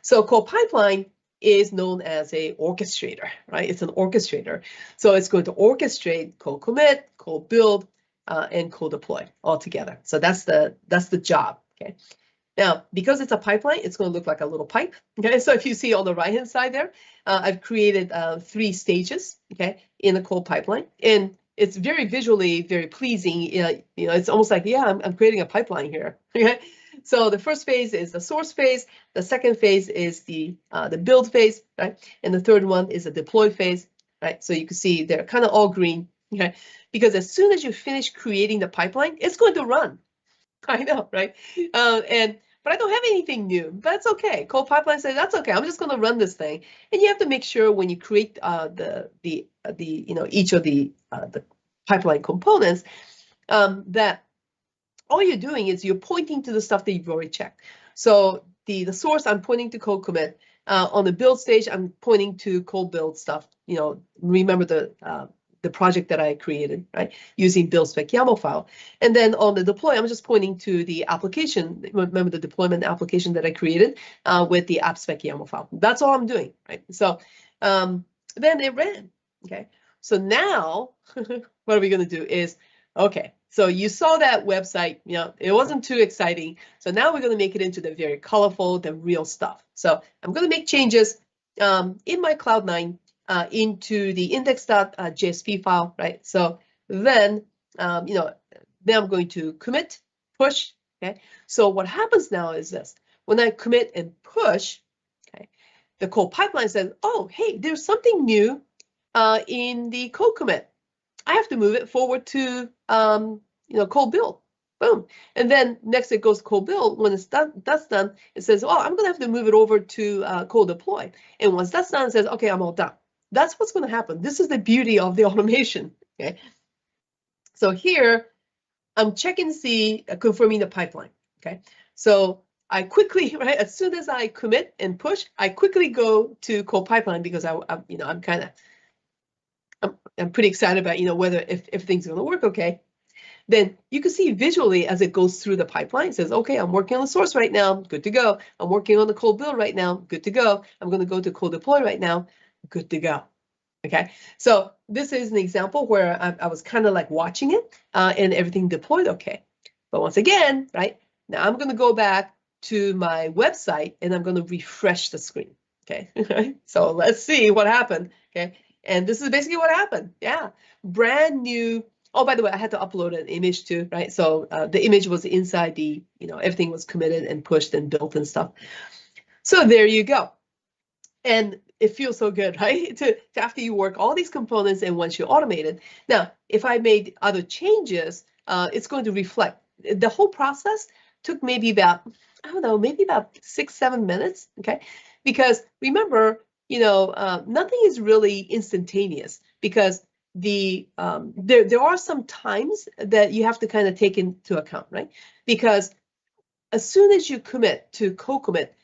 So code pipeline is known as a orchestrator, right? It's an orchestrator. So it's going to orchestrate code commit, code build, and code deploy all together. So that's the job, okay? Now, because it's a pipeline, it's going to look like a little pipe, okay? So if you see on the right-hand side there, I've created 3 stages, okay, in the code pipeline. And it's very visually very pleasing. It's almost like, yeah, I'm creating a pipeline here. Okay, so the first phase is the source phase. The second phase is the build phase, right? And the third one is the deploy phase, right? So you can see they're kind of all green, okay? Because as soon as you finish creating the pipeline, it's going to run. I know, right? But I don't have anything new. That's okay. Code pipeline says that's okay. I'm just going to run this thing, and you have to make sure when you create each of the pipeline components that all you're doing is you're pointing to the stuff that you've already checked. So the source, I'm pointing to code commit. On the build stage, I'm pointing to code build stuff. Remember the project that I created, right, using build spec YAML file. And then on the deploy, I'm just pointing to the application. Remember the deployment application that I created with the app spec YAML file. That's all I'm doing, right? So then it ran, okay? So now what are we going to do is, okay, so you saw that website, it wasn't too exciting. So now we're going to make it into the very colorful, the real stuff. So I'm going to make changes in my Cloud9 into the index.jsp file, right? So then, then I'm going to commit, push, okay? So what happens now is this. When I commit and push, okay, the code pipeline says, oh, hey, there's something new in the code commit. I have to move it forward to, code build. Boom. And then next it goes to code build. When it's done, that's done, it says, oh, I'm going to have to move it over to code deploy. And once that's done, it says, okay, I'm all done. That's what's going to happen. This is the beauty of the automation. Okay. So here, I'm checking to see, confirming the pipeline. Okay. So I quickly, right, as soon as I commit and push, I quickly go to code pipeline because I'm pretty excited about, whether if things are going to work okay. Then you can see visually as it goes through the pipeline, it says, okay, I'm working on the source right now, good to go. I'm working on the code build right now, good to go. I'm going to go to code deploy right now, good to go. Okay, so this is an example where I was kind of like watching it and everything deployed okay. But once again, right, now I'm going to go back to my website and I'm going to refresh the screen. Okay, so let's see what happened. Okay, and this is basically what happened. Yeah, brand new. Oh, by the way, I had to upload an image too, right? So the image was inside the, everything was committed and pushed and built and stuff. So there you go. And it feels so good, right? To after you work all these components and once you automate it. Now, if I made other changes, it's going to reflect. The whole process took maybe about, I don't know, maybe about 6-7 minutes, okay? Because remember, nothing is really instantaneous, because there are some times that you have to kind of take into account, right? Because as soon as you commit to co-commit,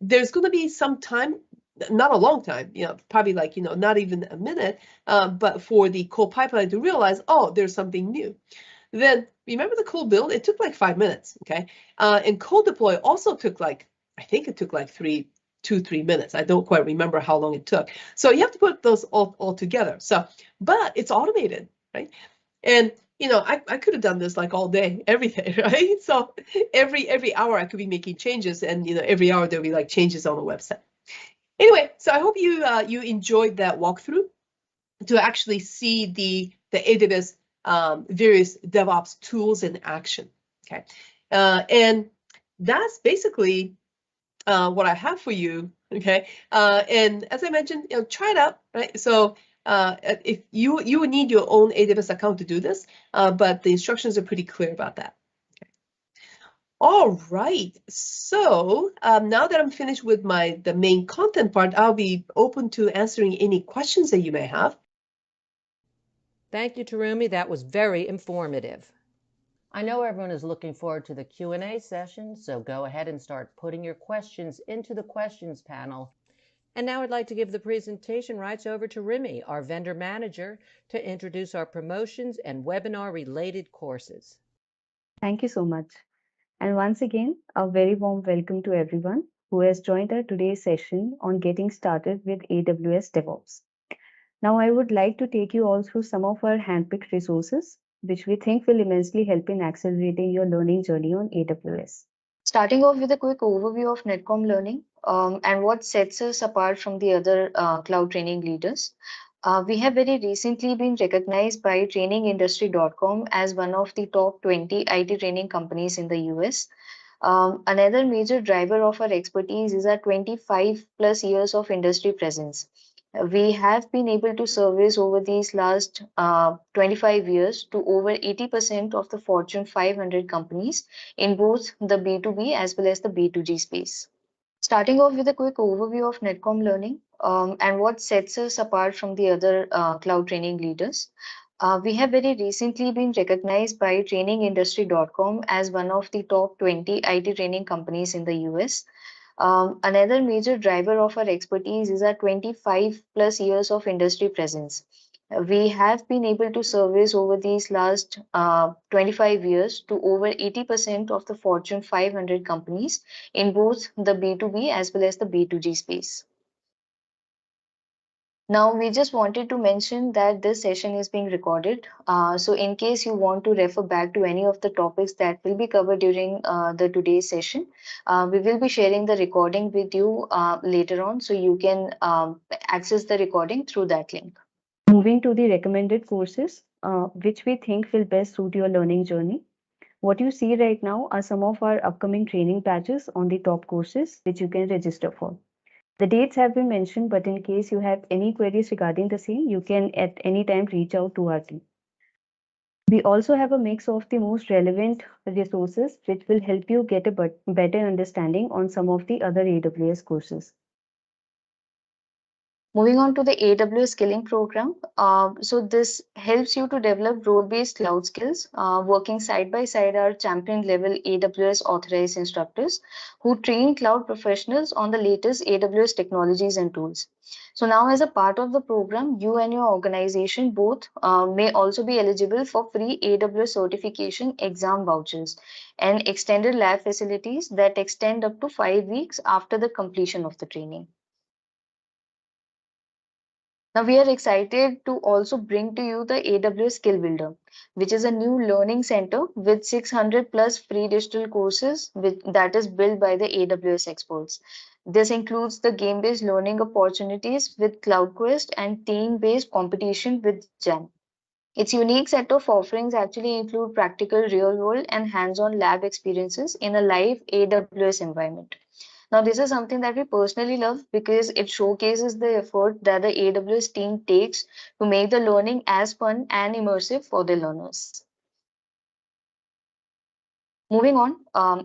there's going to be some time, not a long time, probably like, not even a minute, but for the code pipeline to realize, oh, there's something new. Then remember the code build? It took like 5 minutes, okay? And code deploy also took I think it took like 3 minutes. I don't quite remember how long it took. So you have to put those all together. So, but it's automated, right? And I could have done this like all day, every day, right? So every hour I could be making changes, and every hour there'll be like changes on the website. Anyway, so I hope you enjoyed that walkthrough to actually see the AWS various DevOps tools in action. Okay, and that's basically what I have for you. Okay, and as I mentioned, try it out, right? So if you would need your own AWS account to do this, but the instructions are pretty clear about that. Okay. All right, so now that I'm finished with the main content part, I'll be open to answering any questions that you may have. Thank you, Terumi. That was very informative. I know everyone is looking forward to the Q&A session, so go ahead and start putting your questions into the questions panel. And now I'd like to give the presentation rights over to Rimi, our vendor manager, to introduce our promotions and webinar-related courses. Thank you so much. And once again, a very warm welcome to everyone who has joined our today's session on getting started with AWS DevOps. Now, I would like to take you all through some of our handpicked resources, which we think will immensely help in accelerating your learning journey on AWS. Starting off with a quick overview of Netcom learning and what sets us apart from the other cloud training leaders. We have very recently been recognized by trainingindustry.com as one of the top 20 IT training companies in the US. Another major driver of our expertise is our 25 plus years of industry presence. We have been able to service over these last 25 years to over 80% of the Fortune 500 companies in both the B2B as well as the B2G space. Starting off with a quick overview of Netcom learning and what sets us apart from the other cloud training leaders. We have very recently been recognized by trainingindustry.com as one of the top 20 IT training companies in the US. Another major driver of our expertise is our 25 plus years of industry presence. We have been able to service over these last 25 years to over 80% of the Fortune 500 companies in both the B2B as well as the B2G space. Now, we just wanted to mention that this session is being recorded. So in case you want to refer back to any of the topics that will be covered during the today's session, we will be sharing the recording with you later on, so you can access the recording through that link. Moving to the recommended courses, which we think will best suit your learning journey. What you see right now are some of our upcoming training batches on the top courses, which you can register for. The dates have been mentioned, but in case you have any queries regarding the same, you can at any time reach out to our team. We also have a mix of the most relevant resources, which will help you get a better understanding on some of the other AWS courses. Moving on to the AWS skilling program. So this helps you to develop role-based cloud skills, working side by side our champion level AWS authorized instructors who train cloud professionals on the latest AWS technologies and tools. So now as a part of the program, you and your organization both may also be eligible for free AWS certification exam vouchers and extended lab facilities that extend up to 5 weeks after the completion of the training. Now we are excited to also bring to you the AWS Skill Builder, which is a new learning center with 600 plus free digital courses that is built by the AWS experts. This includes the game-based learning opportunities with CloudQuest and team-based competition with Gen. Its unique set of offerings actually include practical real-world and hands-on lab experiences in a live AWS environment. Now, this is something that we personally love because it showcases the effort that the AWS team takes to make the learning as fun and immersive for the learners. Moving on,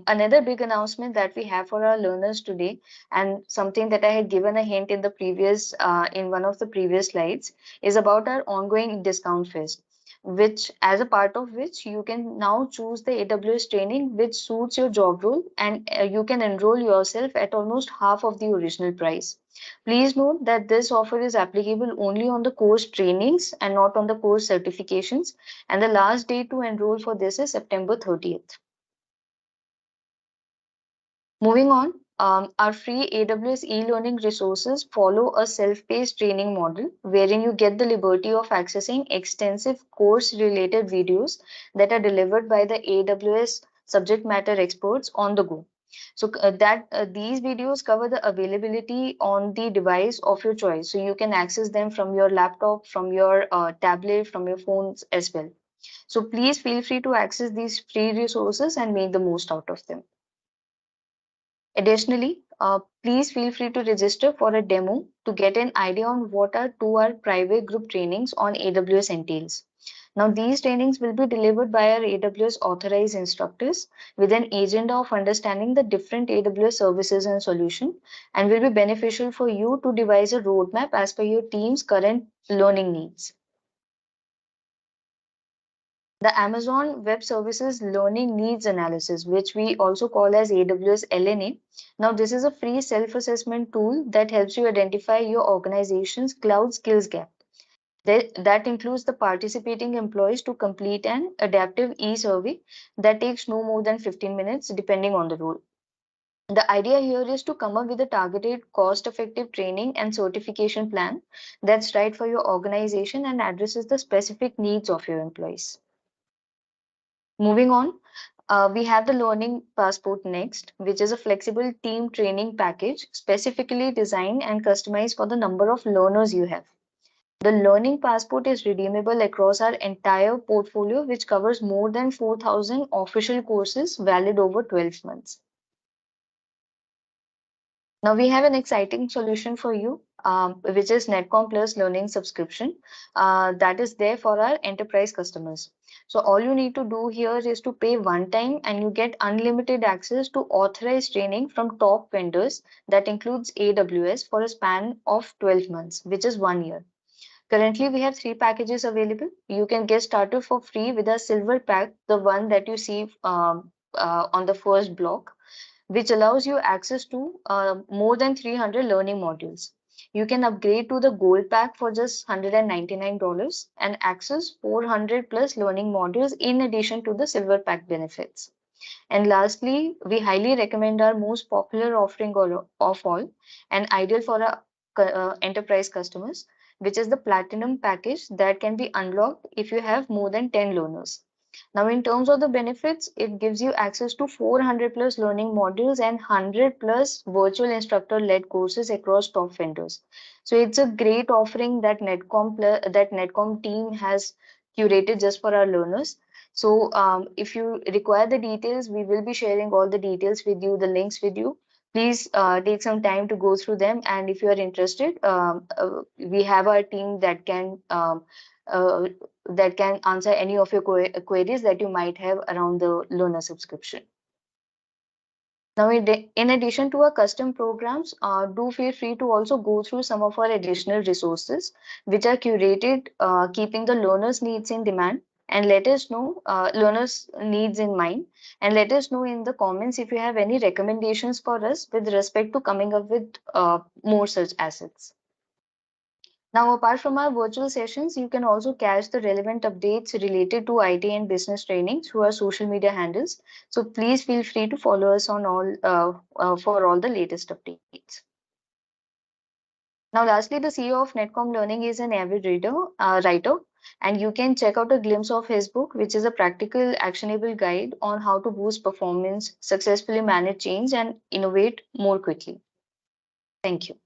another big announcement that we have for our learners today, and something that I had given a hint in the previous, in one of the previous slides, is about our ongoing discount fest, which, as a part of which, you can now choose the AWS training which suits your job role, and you can enroll yourself at almost half of the original price. Please note that this offer is applicable only on the course trainings and not on the course certifications, and the last date to enroll for this is September 30th. Moving on, our free AWS e-learning resources follow a self-paced training model wherein you get the liberty of accessing extensive course-related videos that are delivered by the AWS subject matter experts on the go. So these videos cover the availability on the device of your choice. So you can access them from your laptop, from your tablet, from your phones as well. So please feel free to access these free resources and make the most out of them. Additionally, please feel free to register for a demo to get an idea on what our 2-hour private group trainings on AWS entails. Now, these trainings will be delivered by our AWS authorized instructors with an agenda of understanding the different AWS services and solutions, and will be beneficial for you to devise a roadmap as per your team's current learning needs. The Amazon Web Services Learning Needs Analysis, which we also call as AWS LNA. Now, this is a free self-assessment tool that helps you identify your organization's cloud skills gap. That includes the participating employees to complete an adaptive e-survey that takes no more than 15 minutes, depending on the role. The idea here is to come up with a targeted, cost-effective training and certification plan that's right for your organization and addresses the specific needs of your employees. Moving on, we have the Learning Passport next, which is a flexible team training package specifically designed and customized for the number of learners you have. The Learning Passport is redeemable across our entire portfolio, which covers more than 4,000 official courses valid over 12 months. Now we have an exciting solution for you, which is Netcom Plus Learning Subscription that is there for our enterprise customers. So all you need to do here is to pay one time and you get unlimited access to authorized training from top vendors that includes AWS for a span of 12 months, which is 1 year. Currently, we have 3 packages available. You can get started for free with a silver pack, the one that you see on the first block, which allows you access to more than 300 learning modules. You can upgrade to the gold pack for just $199 and access 400 plus learning modules in addition to the silver pack benefits. And lastly, we highly recommend our most popular offering of all and ideal for our enterprise customers, which is the platinum package that can be unlocked if you have more than 10 learners. Now, in terms of the benefits, it gives you access to 400 plus learning modules and 100 plus virtual instructor led courses across top vendors. So it's a great offering that Netcom team has curated just for our learners. So if you require the details, we will be sharing all the details with you, the links with you. Please take some time to go through them. And if you are interested, we have our team uh, that can answer any of your queries that you might have around the learner subscription. Now, in addition to our custom programs, do feel free to also go through some of our additional resources, which are curated, keeping the learners' needs in demand, and let us know learners' needs in mind, and let us know in the comments if you have any recommendations for us with respect to coming up with more such assets. Now, apart from our virtual sessions, you can also catch the relevant updates related to IT and business training through our social media handles. So please feel free to follow us on all for all the latest updates. Now, lastly, the CEO of Netcom Learning is an avid writer, and you can check out a glimpse of his book, which is a practical, actionable guide on how to boost performance, successfully manage change, and innovate more quickly. Thank you.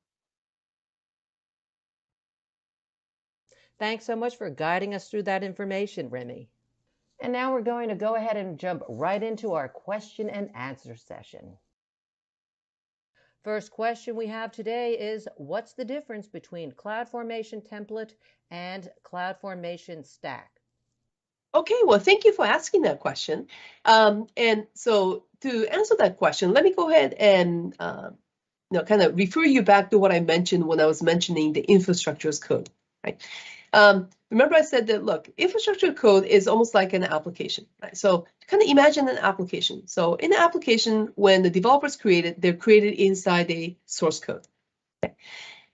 Thanks so much for guiding us through that information, Remy. And now we're going to go ahead and jump right into our question and answer session. First question we have today is, what's the difference between CloudFormation template and CloudFormation stack? Okay, well, thank you for asking that question. And so to answer that question, let me go ahead and kind of refer you back to what I mentioned when I was mentioning the infrastructure as code, right? Remember I said that, look, infrastructure code is almost like an application, right? So kind of imagine an application. So in the application, when the developers create it, they're created inside a source code. Okay?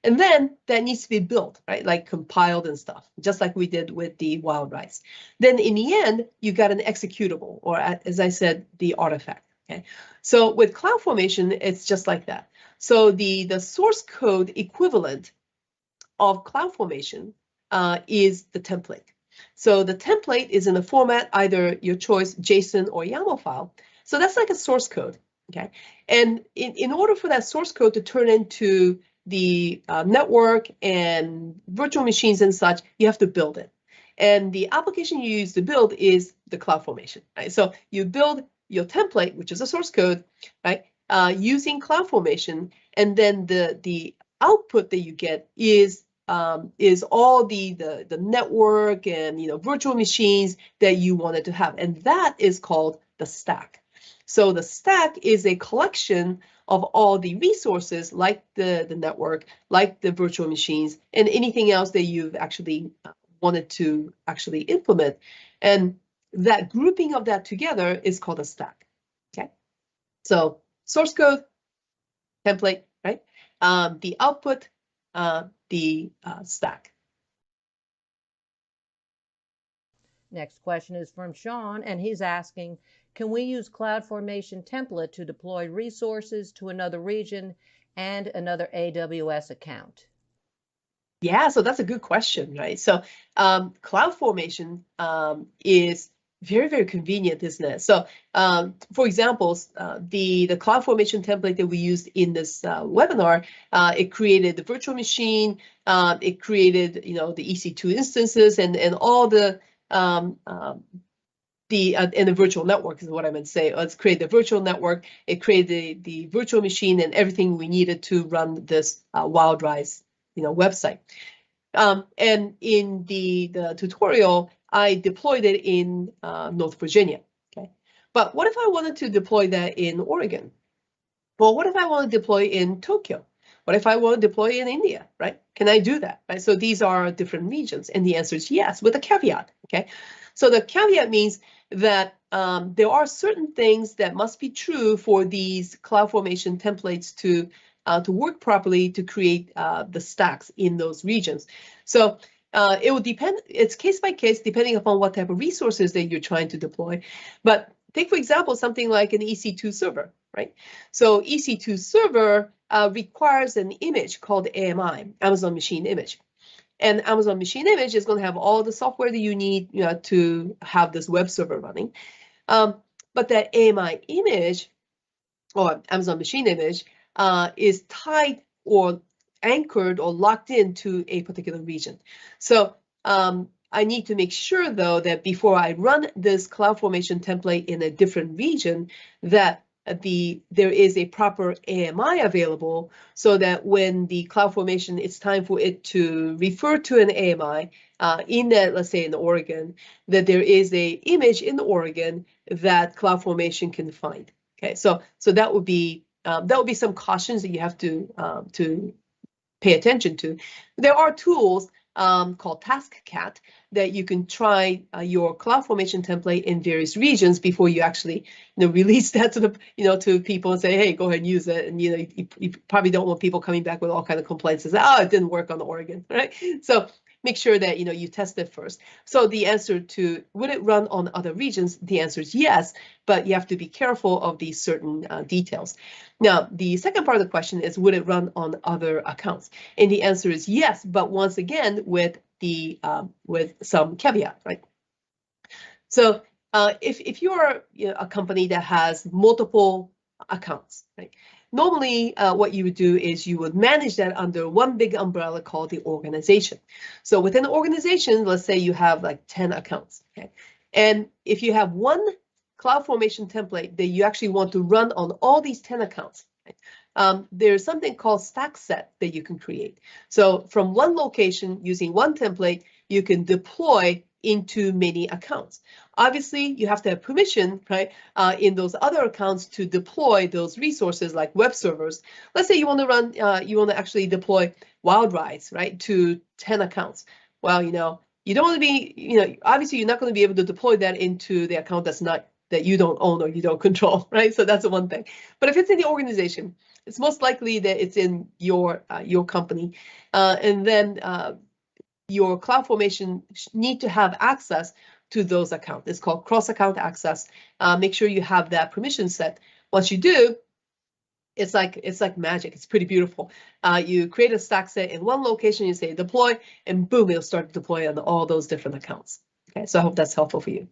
And then that needs to be built, right? Like compiled and stuff, just like we did with the wild rice. Then in the end, you got an executable, or as I said, the artifact. Okay. So with CloudFormation, it's just like that. So the source code equivalent of CloudFormation is the template. So the template is in a format, either your choice, JSON or YAML file. So that's like a source code. Okay. And in order for that source code to turn into the network and virtual machines and such, you have to build it. And the application you use to build is the CloudFormation, right? So you build your template, which is a source code, right? Using CloudFormation, and then the output that you get is all the network and virtual machines that you wanted to have, and that is called the stack. So the stack is a collection of all the resources, like the network, like the virtual machines, and anything else that you've actually wanted to actually implement. And that grouping of that together is called a stack. Okay, so source code, template, right? The output, the stack. Next question is from Sean, and he's asking, can we use CloudFormation template to deploy resources to another region and another AWS account? Yeah, so that's a good question, right? So CloudFormation is very, very convenient, isn't it? So for example, the CloudFormation template that we used in this webinar, it created the virtual machine, it created the EC2 instances and all the and the virtual network is what I meant to say. Let's create the virtual network. It created the virtual machine and everything we needed to run this wild rice website. And in the tutorial, I deployed it in North Virginia. Okay, but what if I wanted to deploy that in Oregon? Well, what if I want to deploy in Tokyo? What if I want to deploy in India, right? Can I do that, right? So these are different regions, and the answer is yes, with a caveat, okay? So the caveat means that there are certain things that must be true for these CloudFormation templates to work properly to create the stacks in those regions. So it will depend, it's case by case, depending upon what type of resources that you're trying to deploy. But take, for example, something like an EC2 server, right? So EC2 server requires an image called AMI, Amazon Machine Image. And Amazon Machine Image is going to have all the software that you need to have this web server running. But that AMI image, or Amazon Machine Image, is tied or anchored or locked into a particular region. So I need to make sure, though, that before I run this CloudFormation template in a different region, that there is a proper AMI available, so that when the CloudFormation, it's time for it to refer to an AMI in that, let's say in Oregon, that there is a image in Oregon that CloudFormation can find. Okay, so that would be some cautions that you have to pay attention to. There are tools called TaskCat that you can try your CloudFormation template in various regions before you actually release that to the to people and say, hey, go ahead and use it. And you probably don't want people coming back with all kind of complaints and say, oh, it didn't work on Oregon, right? So make sure that you test it first. So the answer to would it run on other regions? The answer is yes, but you have to be careful of these certain details. Now, the second part of the question is, would it run on other accounts? And the answer is yes, but once again with some caveat, right? So if you're a company that has multiple accounts, right? Normally, what you would do is you would manage that under one big umbrella called the organization. So within the organization, let's say you have like 10 accounts, okay? And if you have one CloudFormation template that you actually want to run on all these 10 accounts, right? There's something called stack set that you can create. So from one location, using one template, you can deploy into many accounts. Obviously, you have to have permission, right, in those other accounts to deploy those resources like web servers. Let's say you want to run, you want to actually deploy wild rides, right, to 10 accounts. Well, you don't want to be, obviously you're not going to be able to deploy that into the account that you don't own or you don't control, right? So that's the one thing. But if it's in the organization, it's most likely that it's in your company, and then your CloudFormation need to have access to those accounts. It's called cross-account access. Make sure you have that permission set. Once you do, it's like magic. It's pretty beautiful. You create a stack set in one location, you say deploy, and boom, it'll start to deploy on all those different accounts. Okay, so I hope that's helpful for you.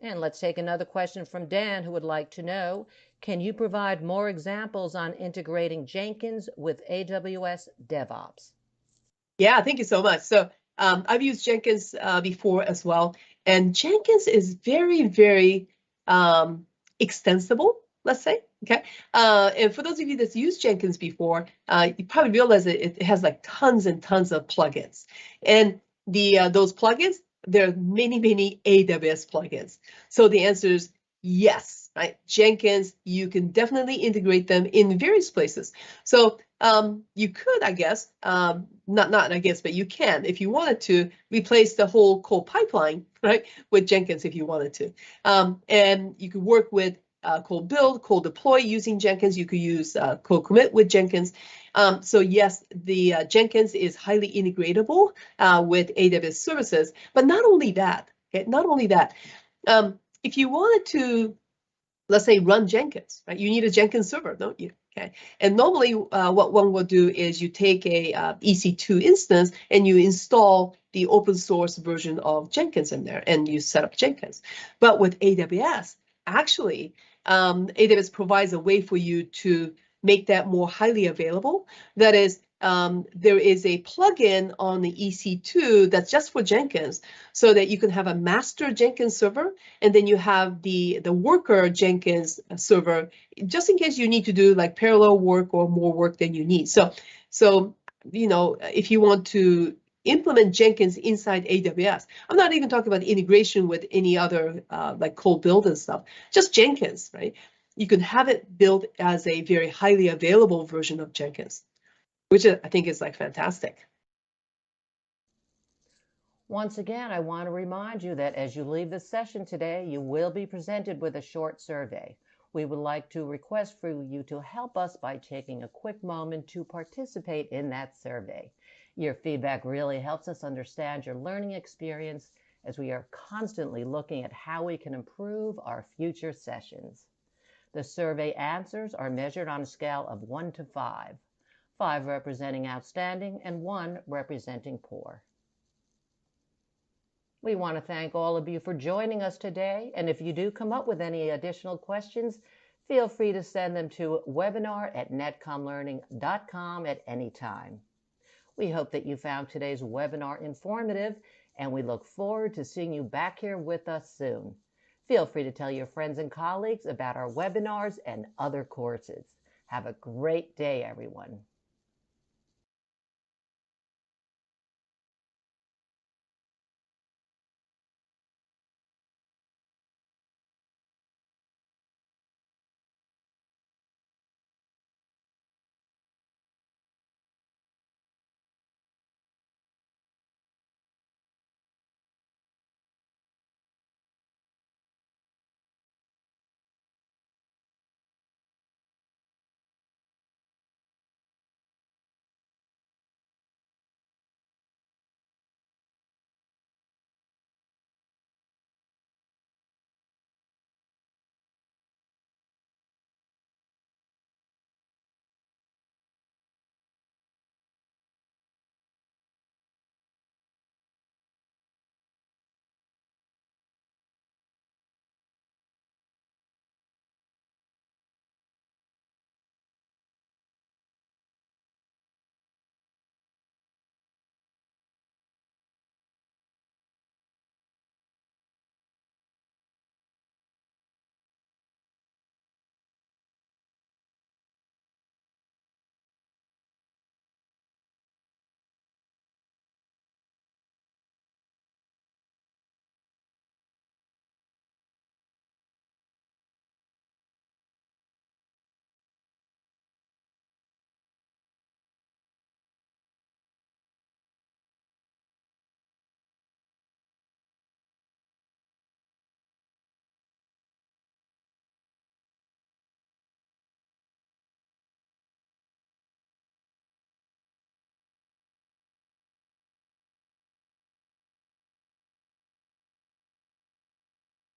And let's take another question from Dan, who would like to know, can you provide more examples on integrating Jenkins with AWS DevOps? Yeah, thank you so much. So I've used Jenkins before as well, and Jenkins is very, very extensible, let's say. Okay, and for those of you that's used Jenkins before, you probably realize that it has like tons and tons of plugins, and those plugins, there are many, many AWS plugins. So the answer is yes, right? Jenkins, you can definitely integrate them in various places. So you could, I guess, not I guess, but you can, if you wanted to, replace the whole code pipeline, right, with Jenkins if you wanted to. And you could work with code build, code deploy using Jenkins. You could use code commit with Jenkins. So yes, the Jenkins is highly integratable with AWS services. But not only that, okay, not only that, if you wanted to, let's say, run Jenkins, right? You need a Jenkins server, don't you? Okay. And normally what one will do is you take a EC2 instance and you install the open source version of Jenkins in there and you set up Jenkins. But with AWS, actually, AWS provides a way for you to make that more highly available. That is, there is a plugin on the EC2 that's just for Jenkins, so that you can have a master Jenkins server, and then you have the worker Jenkins server, just in case you need to do like parallel work or more work than you need. So if you want to implement Jenkins inside AWS, I'm not even talking about integration with any other like code build and stuff, just Jenkins, right? You can have it built as a very highly available version of Jenkins, which I think is like fantastic. Once again, I want to remind you that as you leave this session today, you will be presented with a short survey. We would like to request for you to help us by taking a quick moment to participate in that survey. Your feedback really helps us understand your learning experience, as we are constantly looking at how we can improve our future sessions. The survey answers are measured on a scale of 1 to 5, 5 representing outstanding and 1 representing poor. We want to thank all of you for joining us today, and if you do come up with any additional questions, feel free to send them to webinar@netcomlearning.com at any time. We hope that you found today's webinar informative, and we look forward to seeing you back here with us soon. Feel free to tell your friends and colleagues about our webinars and other courses. Have a great day, everyone.